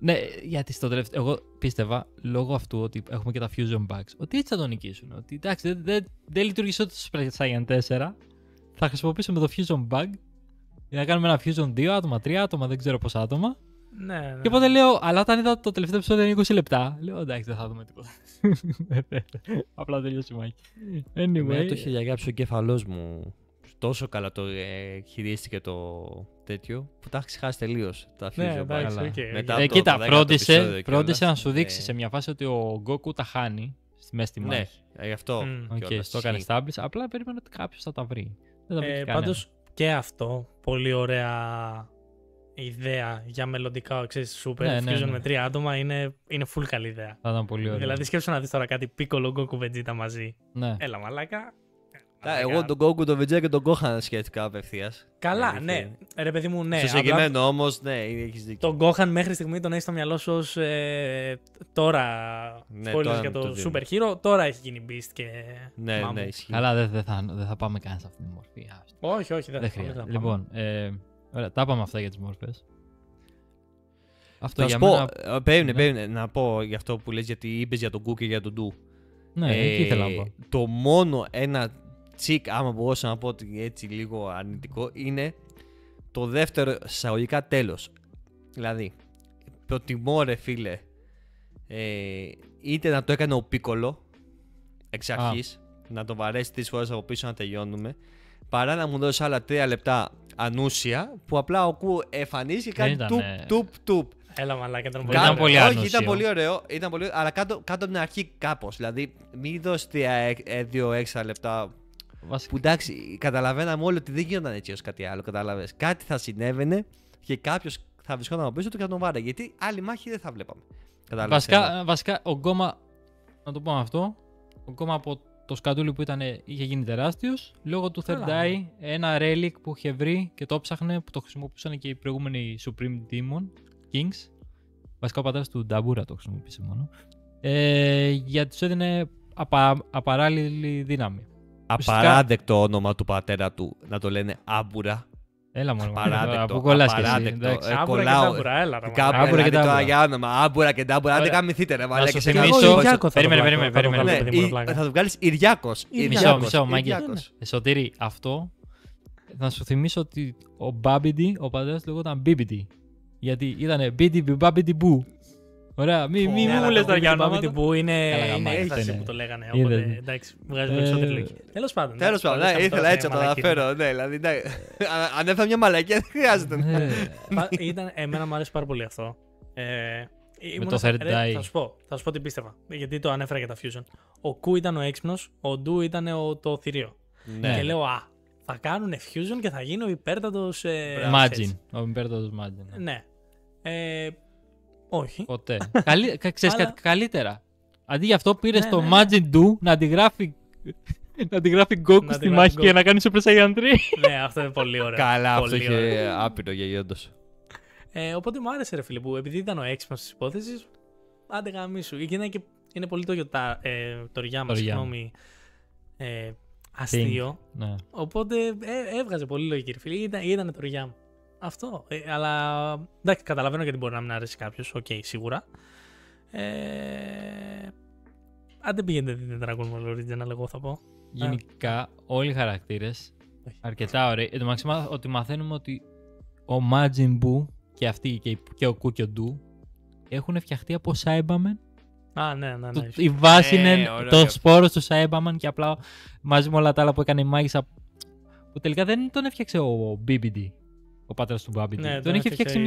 Ναι, γιατί στο τελευταίο. Εγώ πίστευα λόγω αυτού ότι έχουμε και τα Fusion Bugs ότι έτσι θα τον νικήσουν. Ότι εντάξει, δεν λειτουργήσε ούτε στο Super Saiyan 4. Θα χρησιμοποιήσουμε το Fusion Bug για να κάνουμε ένα Fusion 2 άτομα, 3 άτομα, δεν ξέρω πόσα άτομα.
Ναι.
Και οπότε λέω, αλλά όταν είδα το τελευταίο επεισόδιο είναι 20 λεπτά. Λέω εντάξει, δεν θα δούμε τίποτα. Απλά τελειώσει η μάχη. Anyway.
Το είχε διαγράψει ο εγκέφαλός μου. Τόσο καλά το χειρίστηκε το τέτοιο που τα έχει χάσει τελείως. Τα Fusion Bugs.
Κοίτα, φρόντισε να σου δείξει σε μια φάση ότι ο Goku τα χάνει μέσα στη μάχη.
Ναι, γι' αυτό.
Στο έκανε establish. Απλά περίμενα ότι κάποιος θα τα βρει.
Πάντως και αυτό, πολύ ωραία ιδέα για μελλοντικά Super Fusion με 3 άτομα είναι full καλή ιδέα.
Θα ήταν πολύ ωραία.
Δηλαδή σκέψου να δεις τώρα κάτι Piccolo, Goku, Vegeta μαζί.
Ναι.
Έλα μαλάκα.
Εγώ τον Goku, τον Vegeta και τον Gohan σχετικά απευθείας.
Καλά, ναι. Ρε παιδί μου, ναι.
Στο συγκεκριμένο όμως, ναι, έχεις δίκιο.
Τον Gohan μέχρι στιγμή τον έχει στο μυαλό σου ως τώρα. Spoilers για το Super Hero. Τώρα έχει γίνει Beast και.
Ναι, ισχύει.
Καλά, δεν θα πάμε καν σε αυτή τη μορφή.
Όχι, δεν
χρειάζεται. Λοιπόν, ωραία, τα είπαμε αυτά για τις μορφές.
Αυτό για μένα. Περίμενε να πω για αυτό που λες, γιατί είπες για τον Goku και για τον Du.
Ναι, εκεί ήθελα να πω.
Το μόνο ένα τσικ, άμα μπορούσα να πω έτσι λίγο αρνητικό, είναι το δεύτερο εισαγωγικά τέλος. Δηλαδή, προτιμώ ρε φίλε, είτε να το έκανε ο Piccolo εξ αρχής, να τον βαρέσει 3 φορές από πίσω να τελειώνουμε, παρά να μου δώσει άλλα 3 λεπτά ανούσια που απλά ο Κου εμφανίζει και κάνει τουπ.
Έλα μαλάκα,
ήταν πολύ ανούσιο.
Όχι, ήταν πολύ ωραίο, αλλά κάτω από την αρχή κάπως. Δηλαδή, μην δώσετε 2 έξτρα λεπτά. Που εντάξει, καταλαβαίναμε όλοι ότι δεν γινόταν έτσι ως κάτι άλλο. Καταλαβαίνεις. Κάτι θα συνέβαινε και κάποιος θα βρισκόταν από πίσω του και θα τον βάρε. Γιατί άλλη μάχη δεν θα βλέπαμε.
Βασικά, ο Γκόμα, να το πούμε αυτό, ο Γκόμα από το σκατούλι που είχε γίνει τεράστιος λόγω του Third Eye, ένα relic που είχε βρει και το ψάχνε, που το χρησιμοποιούσαν και οι προηγούμενοι Supreme Demon Kings. Βασικά ο πατέρας του Νταμπούρα το χρησιμοποίησε μόνο. Γιατί τους έδινε απαράλληλη δύναμη.
Απαράδεκτο όνομα του πατέρα του να το λένε Άμπουρα.
Έλα μόνο.
Απαράδεκτο.
Άμπουρα
και Ντάμπουρα. Για όνομα. Άμπουρα και Ντάμπουρα. Αν δεν καμηθείτε ρε μαλάκα.
Περίμενε.
Θα το βγάλεις Ιριάκος.
Μισό, Μάγκη. Σωτήρη, αυτό θα σου θυμίσω ότι ο Μπάμπιντι, ο πατέρας του λεγόταν Μπίμπιντι. Γιατί ήταν Μπίμπιντι Μπάμπιντι Μπού. Ωραία, μη μου λες τα για όνομα.
Μπάμπιντι Μπού είναι έκφραση που το λέγανε. Οπότε εντάξει, βγάζει περισσότερη λογική. Τέλος πάντων,
ήθελα έτσι να το αναφέρω. Αν έφερα μια μαλακία δεν χρειάζεται.
Εμένα μου άρεσε πάρα πολύ αυτό.
Με το Third Eye.
Θα σου πω τι πίστευα. Γιατί το ανέφερα για τα Fusion. Ο Κου ήταν ο έξυπνος, ο Ντου ήταν το θηρίο. Και λέω, θα κάνουν Fusion και θα γίνει ο υπέρτατος
Majin. Ο υπέρτατος Majin.
Ναι. Όχι.
Ποτέ. Ξέρεις κάτι καλύτερα. Αντί για αυτό πήρες το Majin Du να αντιγράφει Goku στη μάχη και να κάνει Super Saiyan 3.
Ναι, αυτό είναι πολύ ωραίο.
Καλά, αυτό είχε άπειρο γεγόντως.
Οπότε μου άρεσε ρε φίλε που επειδή ήταν ο έξυπνος της υπόθεσης, άντε γαμίσου. Και είναι πολύ το Ριάμα, συγγνώμη, αστείο.
Ναι.
Οπότε έβγαζε πολύ λογική ρε φίλε. Ήταν το Ριάμα. Αυτό. Αλλά εντάξει, καταλαβαίνω γιατί μπορεί να μην αρέσει κάποιος. Οκ, σίγουρα. Αν δεν πήγαινε την Dragon Ball Original, εγώ θα πω.
Γενικά, όλοι οι χαρακτήρες αρκετά ωραίοι. Εν τω μεταξύ, ότι μαθαίνουμε ότι ο Majin Buu και αυτοί και ο Ku και ο Du έχουν φτιαχτεί από Saibaman.
Ναι.
Η βάση είναι το σπόρος του Saibaman και απλά μαζί με όλα τα άλλα που έκανε η μάγισσα. Που τελικά δεν τον έφτιαξε ο BBD, ο πατέρας του Babidi.
Ναι,
τον είχε φτιάξει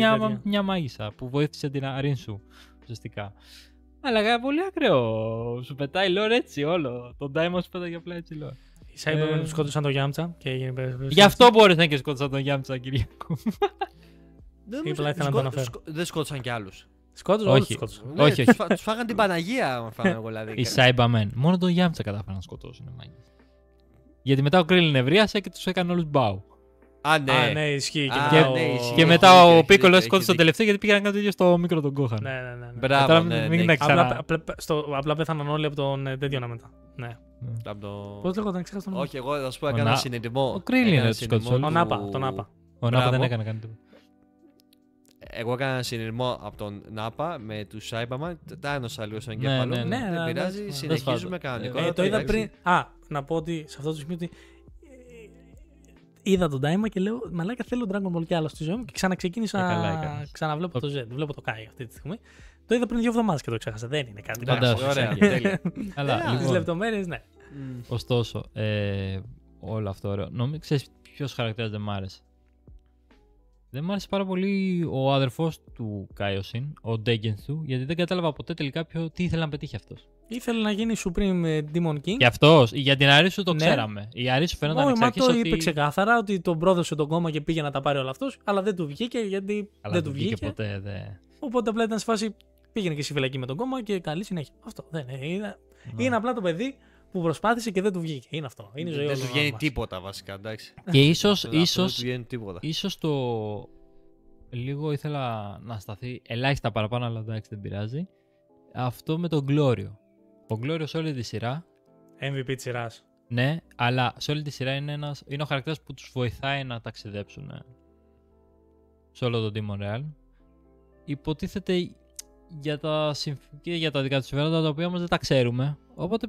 μια μάγισσα που βοήθησε την Αρίνσου ουσιαστικά. Αλλά πολύ ακραίο. Σου πετάει λόρ έτσι όλο. Τον Diamond σου πέταγε απλά έτσι λόρ.
Οι Saibaman του σκότωσαν τον Yamcha και έγινε περίπτωση.
Γι' αυτό μπόρεσαν και σκότωσαν τον Yamcha, Κυριακό.
Δεν σκότωσαν κι άλλους.
Σκότωσαν όλους τους σκότωσαν.
Όχι.
Τους φάγαν την Παναγία, φάγανε εγώ δηλαδή.
Οι Saibaman. Μόνο τον Yamcha κατάφεραν να σκοτώσουν. Γιατί μετά ο Krillin νευρίασε και τους έκανε όλους μπάου.
Ναι, ισχύει.
Και μετά ο Πίκολο σκότωσε τον τελευταίο γιατί πήγαν κάτι ίδιο στο μικρό τον Gohan.
Ναι.
Μπράβο,
Απλά πέθαναν όλοι από τον τέτοιο να μετά. Ναι. Πώς λέγονταν, ξέχασα τον όνομα.
Όχι, εγώ θα σου πω, έκανα συνειδημό.
Ο Κρίλιν είναι το σκότωσε.
Τον Νάπα.
Ο Νάπα δεν έκανε κάτι.
Εγώ έκανα ένα συνειρμό από τον Νάπα με του Σάιμπαμαν. Τα ένωσα λίγο στον εγκέφαλο. Δεν πειράζει, συνεχίζουμε κανονικό.
Το είδα πριν. Να πω ότι σε αυτό το σημείο ότι είδα τον Τάιμα και λέω μαλάκα θέλω Dragon Ball κι άλλο στη ζωή μου και ξαναξεκίνησα. Ξαναβλέπω το Z. Βλέπω το Kai αυτή τη στιγμή. Το είδα πριν 2 εβδομάδες και το ξέχασα. Δεν είναι κάτι.
Ωραία, τέλεια.
Τις λεπτομέρειες, ναι.
Ωστόσο, όλο αυτό ωραίο. Ξέρεις ποιος χαρακτήρας δεν μ' άρεσε? Δεν μ' άρεσε πάρα πολύ ο αδερφός του Κάιοσιν, ο Ντέγκενθου, γιατί δεν κατάλαβα ποτέ τελικά τι ήθελε να πετύχει αυτός.
Ήθελε να γίνει Supreme Demon King.
Και αυτός, για την Αρίσου το ξέραμε. Η Αρίσου φαίνονταν εξ αρχής
ότι... είπε ξεκάθαρα ότι τον πρόδωσε τον κόμμα και πήγε να τα πάρει όλα αυτός, αλλά δεν του βγήκε γιατί δεν του βγήκε.
Ποτέ,
Οπότε απλά ήταν σε φάση πήγαινε και στη φυλακή με τον κόμμα και καλή συνέχεια. Αυτό δεν είναι. Είναι απλά το παιδί που προσπάθησε και δεν του βγήκε. Είναι αυτό. Είναι η ζωή.
Δεν του βγαίνει τίποτα βασικά, εντάξει.
Και ίσως το. Λίγο ήθελα να σταθεί ελάχιστα παραπάνω, αλλά εντάξει δεν πειράζει. Αυτό με τον Γκλόριο. Ο Γκλόριο σε όλη τη σειρά.
MVP της σειράς.
Ναι, αλλά σε όλη τη σειρά είναι ο χαρακτήρας που τους βοηθάει να ταξιδέψουν σε όλο τον Demon Real. Υποτίθεται για τα δικά του συμφέροντα, τα οποία όμως δεν τα ξέρουμε. Οπότε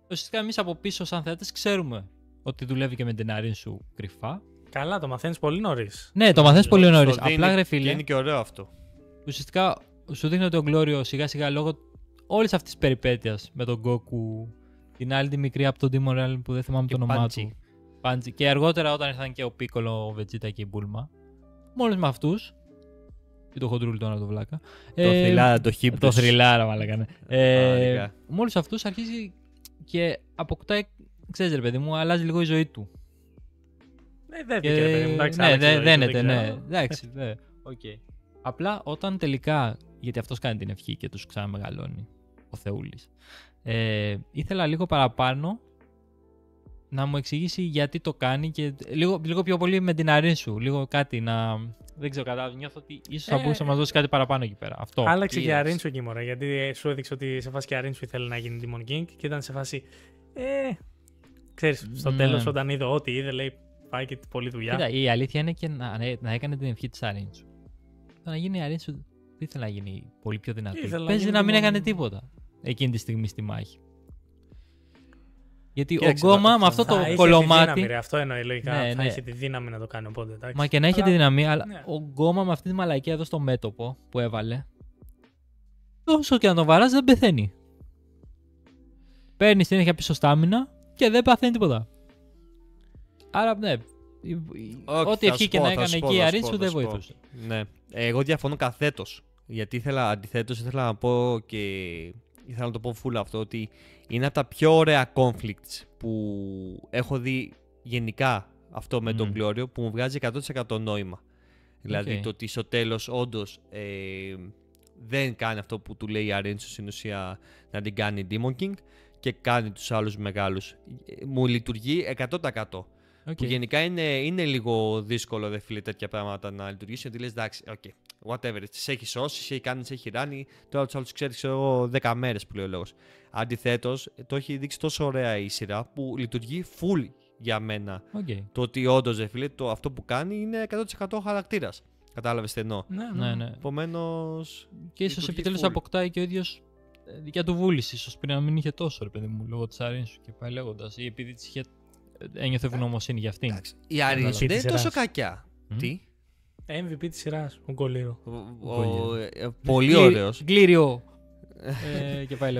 ουσιαστικά εμείς από πίσω σαν θέατες ξέρουμε ότι δουλεύει και με την Αρίνσου κρυφά.
Καλά, το μαθαίνεις πολύ νωρίς.
Ναι, το μαθαίνεις πολύ νωρίς. Απλά ρε φίλε.
Και είναι και ωραίο αυτό.
Ουσιαστικά σου δείχνει ότι ο Γκλόριο σιγά σιγά λόγω όλης αυτής της περιπέτειας με τον Goku, την άλλη τη μικρή από τον Demon Real που δεν θυμάμαι το όνομά του. Πάντζι. Και αργότερα όταν ήρθαν και ο Πίκολο, ο Βετζίτα και η Μπούλμα. Μόλις με αυτούς. Και το χοντρούλι τώρα το βλάκα.
Το θρυλάρα, το χύπτος.
Το θρυλάρα, μάλλον. Μόλις αυτούς αρχίζει και αποκτάει, ξέρεις ρε παιδί μου, αλλάζει λίγο η ζωή του.
Δεν βγήκε ρε παιδί μου, εντάξει.
Ναι, δένεται, ναι. Εντάξει, οκ. Απλά όταν τελικά, γιατί αυτός κάνει την ευχή και τους ξαναμεγαλώνει, ο Θεούλης, ήθελα λίγο παραπάνω να μου εξηγήσει γιατί το κάνει και λίγο πιο πολύ με την Αρίνσου, λίγο κάτι να... Δεν ξέρω, κατάλαβα. Νιώθω ότι ίσως θα μπορούσε να μας δώσει κάτι παραπάνω εκεί πέρα. Αυτό.
Άλλαξε και Αρίνσου εκεί, μωρέ, γιατί σου έδειξε ότι σε φάση και Αρίνσου ήθελε να γίνει Demon King και ήταν σε φάση. Ξέρεις, στο τέλος όταν είδε ό,τι είδε, λέει πάει και πολλή δουλειά.
Κοίτα, η αλήθεια είναι και να έκανε την ευχή της Αρίνσου. Το να γίνει η Αρίνσου δεν ήθελε να γίνει πολύ πιο δυνατή. Παίζει να μην έκανε τίποτα εκείνη τη στιγμή στη μάχη. Γιατί ο Γκόμα με αυτό το κολομάτι.
Αυτό εννοεί λογικά. Θα είχε τη δύναμη να το κάνει οπότε. Εντάξει.
Μα και να είχε τη δύναμη, αλλά ο Γκόμα με αυτή τη μαλακία εδώ στο μέτωπο που έβαλε. Όσο και να τον βαράζει δεν πεθαίνει. Παίρνει συνέχεια πίσω στάμινα και δεν παθαίνει τίποτα. Άρα ναι. Ό,τι ευχή και να έκανε εκεί η Αρίνσου δεν βοηθούσε.
Ναι. Εγώ διαφωνώ καθέτος. Γιατί αντιθέτως ήθελα να πω και ήθελα να το πω full αυτό, ότι είναι από τα πιο ωραία conflicts που έχω δει γενικά αυτό με τον Γκλόριο, που μου βγάζει 100% νόημα. Δηλαδή το ότι στο τέλος όντως δεν κάνει αυτό που του λέει η Αρίνσου στην ουσία να την κάνει Demon King και κάνει τους άλλους μεγάλους. Μου λειτουργεί 100%. Που γενικά είναι λίγο δύσκολο δε φίλε τέτοια πράγματα να λειτουργήσει, ότι λες εντάξει, whatever, τις έχει σώσει, τις έχει κάνει, τις έχει ράνει, τώρα τους άλλους ξέρεις εγώ 10 μέρες που λέει ο λόγος. Αντιθέτως, το έχει δείξει τόσο ωραία η σειρά που λειτουργεί full για μένα. Το ότι όντως δε φίλε, αυτό που κάνει είναι 100% χαρακτήρας. Κατάλαβες τι εννοώ.
Ναι.
Επομένως.
Και ίσως επιτέλους αποκτάει και ο ίδιος δικιά του βούληση, ίσως πριν να μην είχε τόσο ρε παιδί μου, λόγω της Αρίνσου και πάει λέγοντας, ή επειδή της είχε. Ένιωθε ευγνωμοσύνη για αυτήν.
Η Αρίνσου δεν είναι τόσο κακιά. Τι?
MVP της σειράς, ο Γκολίρο.
Πολύ ωραίος.
Γκλήριο.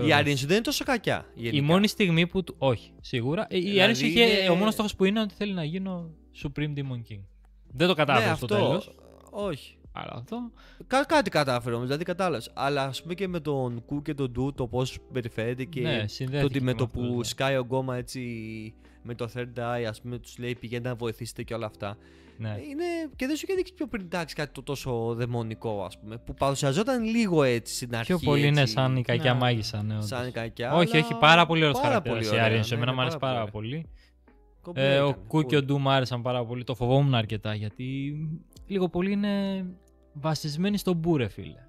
Η Αρίνσου δεν είναι τόσο κακιά.
Η μόνη στιγμή που. Όχι, σίγουρα. Η Αρίνσου είχε. Ο μόνος στόχος που είναι ότι θέλει να γίνω Supreme Demon King. Δεν το κατάφερε στο τέλος.
Όχι.
Αλλά αυτό.
Κάτι κατάφερε όμως, δηλαδή κατάλαβες. Αλλά ας πούμε και με τον Κου και τον Ντου, το πώς περιφέρεται και το ότι με το που σκάει ο Γκόμα έτσι με το Third Eye, ας πούμε, τους λέει πηγαίνετε να βοηθήσετε και όλα αυτά.
Ναι.
Είναι, και δεν σου είχε δείξει πιο πριν κάτι το τόσο δαιμονικό, ας πούμε, που παρουσιαζόταν λίγο έτσι στην αρχή.
Πιο πολύ είναι σαν η κακιά μάγισσα. Ναι,
σαν η κακιά.
Όχι, πάρα πολύ ωραίος χαρακτήρας η Αρίνσου. Εμένα μου άρεσε πάρα πολύ. Ο Κου και ο Ντου μου άρεσαν πάρα πολύ. Το φοβόμουν αρκετά γιατί λίγο πολύ είναι βασισμένοι στον Μπου, ρε φίλε.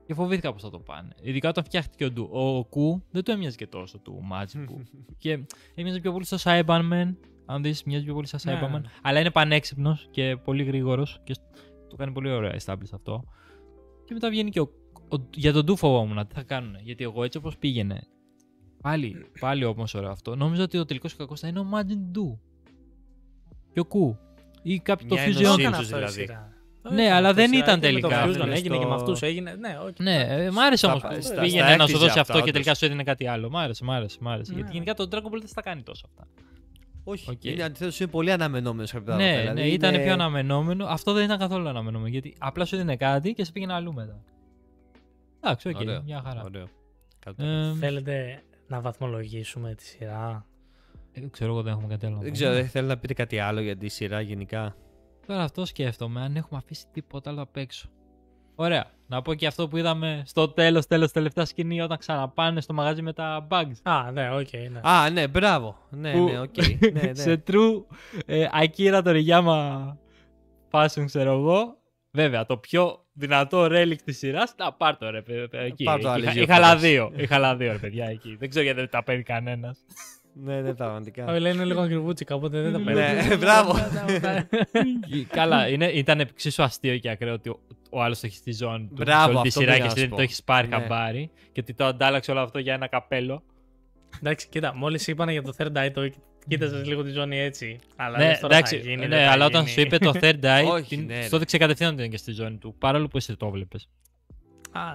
Και φοβήθηκα πώς θα το πάνε. Ειδικά όταν φτιάχτηκε ο Ντου. Ο Κου δεν του έμοιαζε και τόσο του Μάτζικου. Και έμοιαζε πιο πολύ στο Cyberman. Αν δεις, μοιάζει πιο πολύ στο Cyberman. Αλλά είναι πανέξυπνος και πολύ γρήγορος. Και το κάνει πολύ ωραία establish αυτό. Και μετά βγαίνει και για τον Ντου φοβόμουν τι θα κάνουν. Γιατί εγώ έτσι όπως πήγαινε. Πάλι όμως ωραίο αυτό. Νόμιζα ότι ο τελικός κακός θα είναι ο Majin Ντου. Και ο Κου. Ή κάποιο το Fusion
δηλαδή.
Ναι, αλλά δεν ήταν τελικά.
Το Fusion έγινε και με αυτούς έγινε.
Ναι, μ' άρεσε όμως που πήγαινε να σου δώσει αυτό και τελικά σου έδινε κάτι άλλο. Μ' άρεσε. Γιατί γενικά το Dragon Ball δεν τα κάνει τόσο αυτά.
Όχι, είναι αντιθέτως, είναι πολύ αναμενόμενο σε κάποια
πράγματα. Ναι, ήταν πιο αναμενόμενο. Αυτό δεν ήταν καθόλου αναμενόμενο. Γιατί απλά σου έδινε κάτι και σε πήγαινε αλλού μετά. Εντάξει, οκ, μια χαρά.
Θέλετε να βαθμολογήσουμε τη σειρά?
Ξέρω εγώ, δεν έχουμε κάτι άλλο.
Δεν ξέρω, δεν θέλω να πείτε κάτι άλλο για τη σειρά γενικά.
Τώρα αυτό σκέφτομαι, αν έχουμε αφήσει τίποτα άλλο απ' έξω. Ωραία. Να πω και αυτό που είδαμε στο τέλος, τελευταία σκηνή, όταν ξαναπάνε στο μαγαζί με τα bugs.
Α, ναι, οκ. Ναι.
Α, ναι, μπράβο. Ναι, οκ.
Σε true Akira Toriyama fashion, ξέρω εγώ. Βέβαια, το πιο δυνατό relic της σειράς, πάρ' το ρε παιδιά. Είχα άλλα δύο ρε παιδιά εκεί. Δεν ξέρω γιατί δεν τα παίρνει κανένας.
Ναι, πραγματικά.
Όχι, είναι λίγο ακριβούτσικα, οπότε δεν τα παίρνει.
Ναι, μπράβο.
Καλά, ήταν εξίσου αστείο και ακραίο ότι ο άλλος το έχει στη ζώνη του.
Μπράβο,
τη σειρά και εσύ δεν το έχει πάρει χαμπάρι. Και ότι το αντάλλαξε όλο αυτό για ένα καπέλο.
Εντάξει, κοίτα, μόλις είπανε για το Third Eye, το κοίταζες λίγο τη ζώνη έτσι. Αλλά
ναι, εντάξει, αλλά όταν σου είπε το Third Eye, στο έδειξε κατευθείαν ότι είναι και στη ζώνη του. Παρόλο που εσύ το έβλεπες.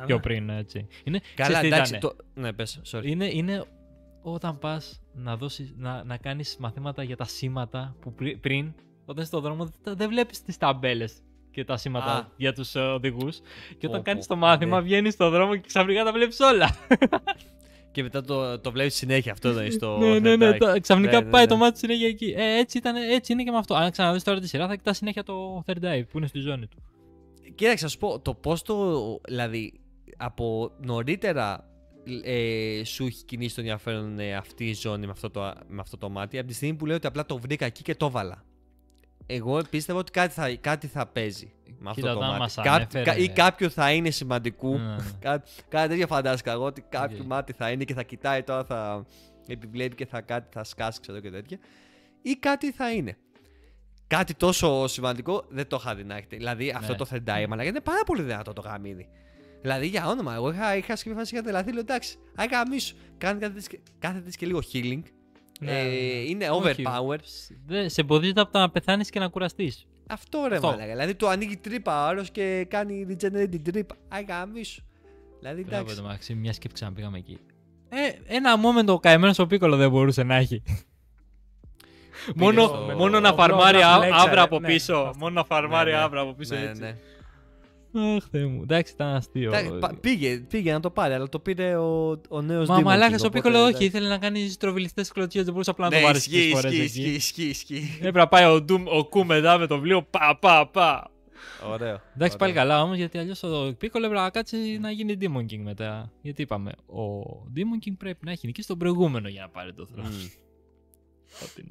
Πιο πριν, έτσι.
Καλά, εντάξει. Ναι, πες, sorry.
Είναι όταν πας να κάνεις μαθήματα για τα σήματα που πριν, όταν είσαι στον δρόμο, δεν βλέπεις τις ταμπέλες και τα σήματα για τους οδηγούς. Και όταν κάνεις το μάθημα, βγαίνεις στον δρόμο και ξαφνικά τα βλέπεις όλα.
Και μετά το βλέπεις συνέχεια, αυτό δεν είναι στο.
Ναι, ξαφνικά πάει το μάτι συνέχεια εκεί. Έτσι είναι και με αυτό. Αν ξαναδείς τώρα τη σειρά, θα κοιτάς συνέχεια το Third Eye που είναι στη ζώνη του.
Κοίταξε, να σου πω, το πώς δηλαδή, από νωρίτερα σου έχει κινήσει το ενδιαφέρον αυτή η ζώνη με αυτό το μάτι, από τη στιγμή που λέω ότι απλά το βρήκα εκεί και το έβαλα. Εγώ πίστευα ότι κάτι θα παίζει με αυτό το μάτι. Ή κάποιο θα είναι σημαντικού. Κάτι τέτοιο φαντάστηκα εγώ, ότι κάποιο μάτι θα είναι και θα κοιτάει τώρα, θα επιβλέπει και κάτι θα σκάσει, ξέρω και τέτοια. Ή κάτι θα είναι. Κάτι τόσο σημαντικό δεν το είχα δει να έχετε. Δηλαδή αυτό το Third Eye, αλλά είναι πάρα πολύ δυνατό το γαμίδι. Δηλαδή για όνομα, εγώ είχα σκεφτεί φάση για δηλαδή, λέω εντάξει, αγαμίσου. Κάθεται και λίγο healing. Είναι overpower.
Σε εμποδίζεται από το να πεθάνεις και να κουραστείς.
Αυτό ρε μάλακα. Δηλαδή του ανοίγει τρύπα ο άλλος και κάνει regenerate την τρύπα. Αγαμίσου. Δηλαδή εντάξει.
Μια σκέψη ξαναπήγαμε εκεί. Ένα moment ο καημένος ο Πίκολο δεν μπορούσε να έχει. Μόνο να φαρμάρει άβρα από πίσω. Μόνο να φαρμάρει άβρα από πίσω έτσι. Αχ, Θεέ μου. Εντάξει, ήταν αστείο.
Πήγε να το πάρει, αλλά το πήρε ο νέος Demon King.
Μα μαλάκας ο Πίκολο όχι, ήθελε να κάνει στροβιλιστές κλωτσίες, δεν μπορούσε απλά να το βάλει στις φορές εκεί.
Ισχύει.
Έπρεπε να πάει ο Κου μετά με το βιβλίο πα.
Ωραίο.
Εντάξει, πάλι καλά όμως, γιατί αλλιώς ο Πίκολο έπρεπε να κάτσει να γίνει Demon King μετά. Γιατί είπαμε, ο Demon King πρέπει να έχει νικήσει τον προηγούμενο για να πάρει το θρόνο.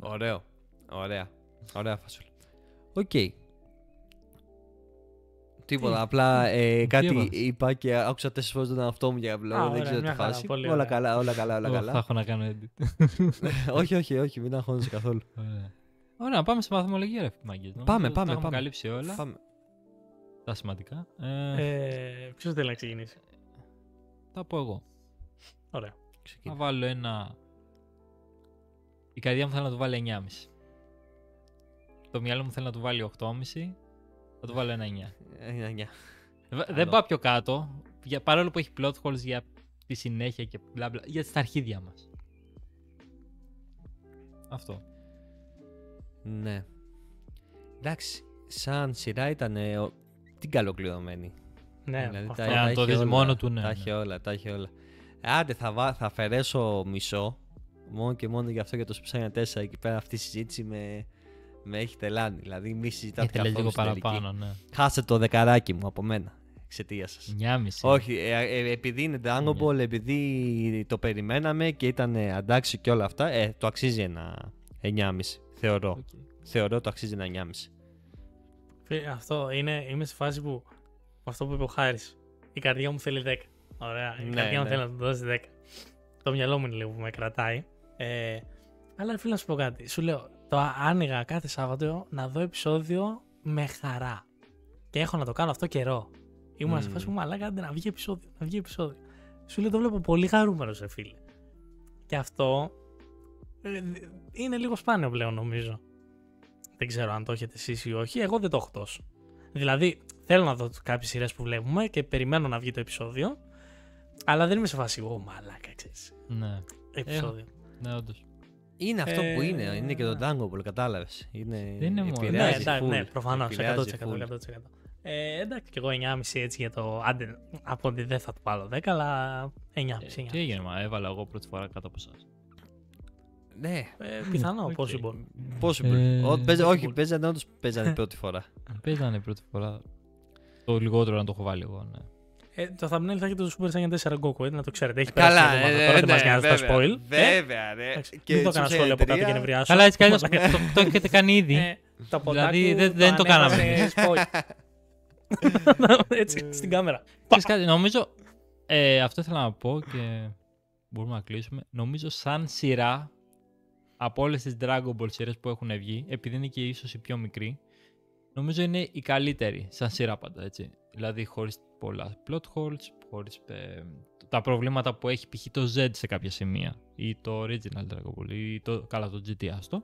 Ωραίο. Ωραία φασούλα. Οκ. Τίποτα, απλά κάτι είπα και άκουσα 4 φορές τον εαυτό μου για λόγο, δεν ξέρω τι φάση. Όλα καλά.
Θα έχω να κάνω edit.
όχι, μην αγχώνεσαι καθόλου.
Ωραία, πάμε σε βαθμολογία ρε μάγκες.
Πάμε.
Έχουμε καλύψει όλα. Τα σημαντικά.
Ποιος θέλει να ξεκινήσει?
Θα πω εγώ.
Ωραία.
Θα βάλω ένα... Η καρδιά μου θέλει να του βάλει 9,5. Το μυαλό μου θέλει να του βάλει 8,5. Θα του βάλω ένα 9. Δεν πάω πιο κάτω, παρόλο που έχει plot holes για τη συνέχεια και μπλα μπλα, για τα αρχίδια μας. Αυτό.
Ναι. Εντάξει, σαν σειρά ήταν την καλοκληρωμένη.
Ναι,
δηλαδή, το δεις μόνο του, ναι.
Τα έχει όλα. Άντε, θα αφαιρέσω μισό, μόνο και μόνο για αυτό, για το Super Saiyan 4 εκεί πέρα, αυτή η συζήτηση με έχει τελάνει. Δηλαδή, μη συζητάτε καθόλου λίγο
παραπάνω, ναι.
Χάσε το δεκαράκι μου από μένα. Εξαιτία σας.
9,5.
Όχι, επειδή είναι Dragon Ball, επειδή το περιμέναμε και ήταν αντάξει και όλα αυτά, το αξίζει ένα 9,5. Θεωρώ το αξίζει ένα 9,5.
Αυτό είμαι σε φάση που αυτό που είπε ο Χάρης. Η καρδιά μου θέλει 10. Ωραία. Η καρδιά μου θέλει να του δώσει 10. Το μυαλό μου είναι λίγο που με κρατάει. Αλλά φίλε, να σου πω κάτι. Σου λέω, το άνοιγα κάθε Σάββατο να δω επεισόδιο με χαρά. Και έχω να το κάνω αυτό καιρό. Ήμουν σε φάση που μαλάκα, να βγει επεισόδιο. Σου λέω, το βλέπω πολύ χαρούμενο, φίλε. Και αυτό είναι λίγο σπάνιο πλέον, νομίζω. Δεν ξέρω αν το έχετε εσείς ή όχι. Εγώ δεν το έχω τόσο. Δηλαδή, θέλω να δω κάποιες σειρές που βλέπουμε και περιμένω να βγει το επεισόδιο. Αλλά δεν είμαι σε φάση, μαλάκα, ξέρεις.
Ναι.
Επεισόδιο.
Ναι, όντως.
Είναι αυτό που είναι. Είναι και το Dragon Ball, κατάλαβες.
Δεν είναι μόνο.
Ναι, προφανώς. 100%. Εντάξει, και εγώ 9,5 έτσι για το. Άντε, από ότι δεν θα το βάλω 10, αλλά 9,5.
Τι έγινε, έβαλα εγώ πρώτη φορά κάτω από εσάς.
Ναι.
Πιθανό, possible.
Όχι, παίζανε πρώτη φορά.
Παίζανε πρώτη φορά. Το λιγότερο να το έχω βάλει εγώ, ναι.
Το thumbnail θα έχει το Super Saiyan 4 Goku, να το ξέρετε. Έχει
καλά,
τώρα δεν μας νοιάζει τα spoil.
Βέβαια, ναι.
Δεν το έκανα σχόλιο από κάτω και νευριάσω.
Καλά, έτσι κι το έχετε κάνει ήδη. Δηλαδή δεν το κάναμε.
Έτσι, στην κάμερα.
Νομίζω, αυτό ήθελα να πω και μπορούμε να κλείσουμε. Νομίζω σαν σειρά από όλες τις Dragon Ball σειρές που έχουν βγει, επειδή είναι και ίσως η πιο μικρή, νομίζω είναι η καλύτερη σαν σειρά πάντα, έτσι. Δηλαδή χωρίς πολλά plot holes, χωρίς τα προβλήματα που έχει π.χ. το Z σε κάποια σημεία ή το original Dragon Ball ή το GT άστο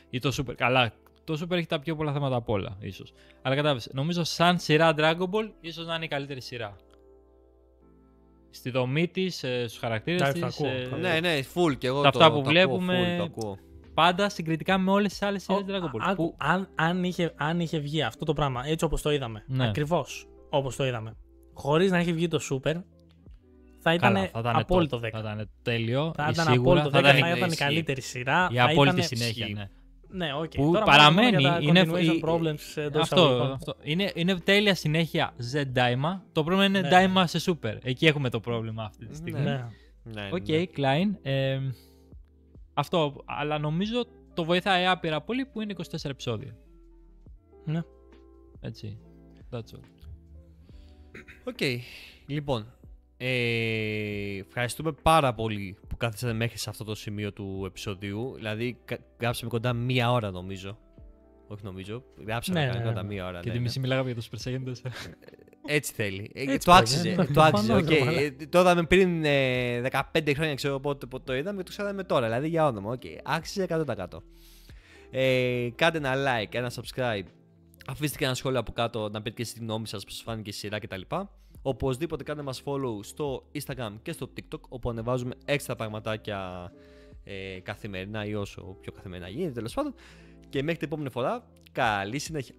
ή το Super. Καλά, το Super έχει τα πιο πολλά θέματα απ' όλα, ίσως. Αλλά κατάλαβες, νομίζω σαν σειρά Dragon Ball ίσως να είναι η καλύτερη σειρά. Στη δομή της, στους χαρακτήρες της.
Ναι, full και εγώ
αυτά που βλέπουμε. Πάντα συγκριτικά με όλες τις άλλες σειρές Dragon Ball.
Αν είχε βγει αυτό το πράγμα έτσι όπως το είδαμε, ακριβώς όπως το είδαμε, χωρίς να έχει βγει το Super, θα ήταν απόλυτο 10.
Θα ήταν τέλειο.
Θα ήταν απόλυτο 10, θα ήταν η καλύτερη σειρά.
Η απόλυτη συνέχεια, ναι.
Ναι, okay.
Που
τώρα
παραμένει. Είναι τέλεια συνέχεια Z Daima. Το πρόβλημα είναι Daima σε Super. Εκεί έχουμε το πρόβλημα αυτή τη στιγμή. Οκ, Klein. Αυτό, αλλά νομίζω το βοηθάει άπειρα πολύ που είναι 24 επεισόδια.
Ναι.
Έτσι. That's all.
Οκ. Λοιπόν, ευχαριστούμε πάρα πολύ που κάθισατε μέχρι σε αυτό το σημείο του επεισοδίου. Δηλαδή, γράψαμε κοντά 1 ώρα νομίζω. Όχι νομίζω, γράψαμε κοντά 1 ώρα.
Και τη μισή μιλάγαμε για το Super Saiyan 4.
Έτσι θέλει. Το άξιζε. Το είδαμε πριν 15 χρόνια, ξέρω πότε το είδαμε και το ξέραμε τώρα. Δηλαδή για όνομα. Άξιζε 100%. Κάντε ένα like, ένα subscribe. Αφήστε και ένα σχόλιο από κάτω να πείτε και στη γνώμη σας πώς φάνηκε η σειρά κτλ. Οπωσδήποτε κάντε μας follow στο Instagram και στο TikTok, όπου ανεβάζουμε έξτρα πραγματάκια καθημερινά ή όσο πιο καθημερινά γίνεται, τέλος πάντων. Και μέχρι την επόμενη φορά, καλή συνέχεια.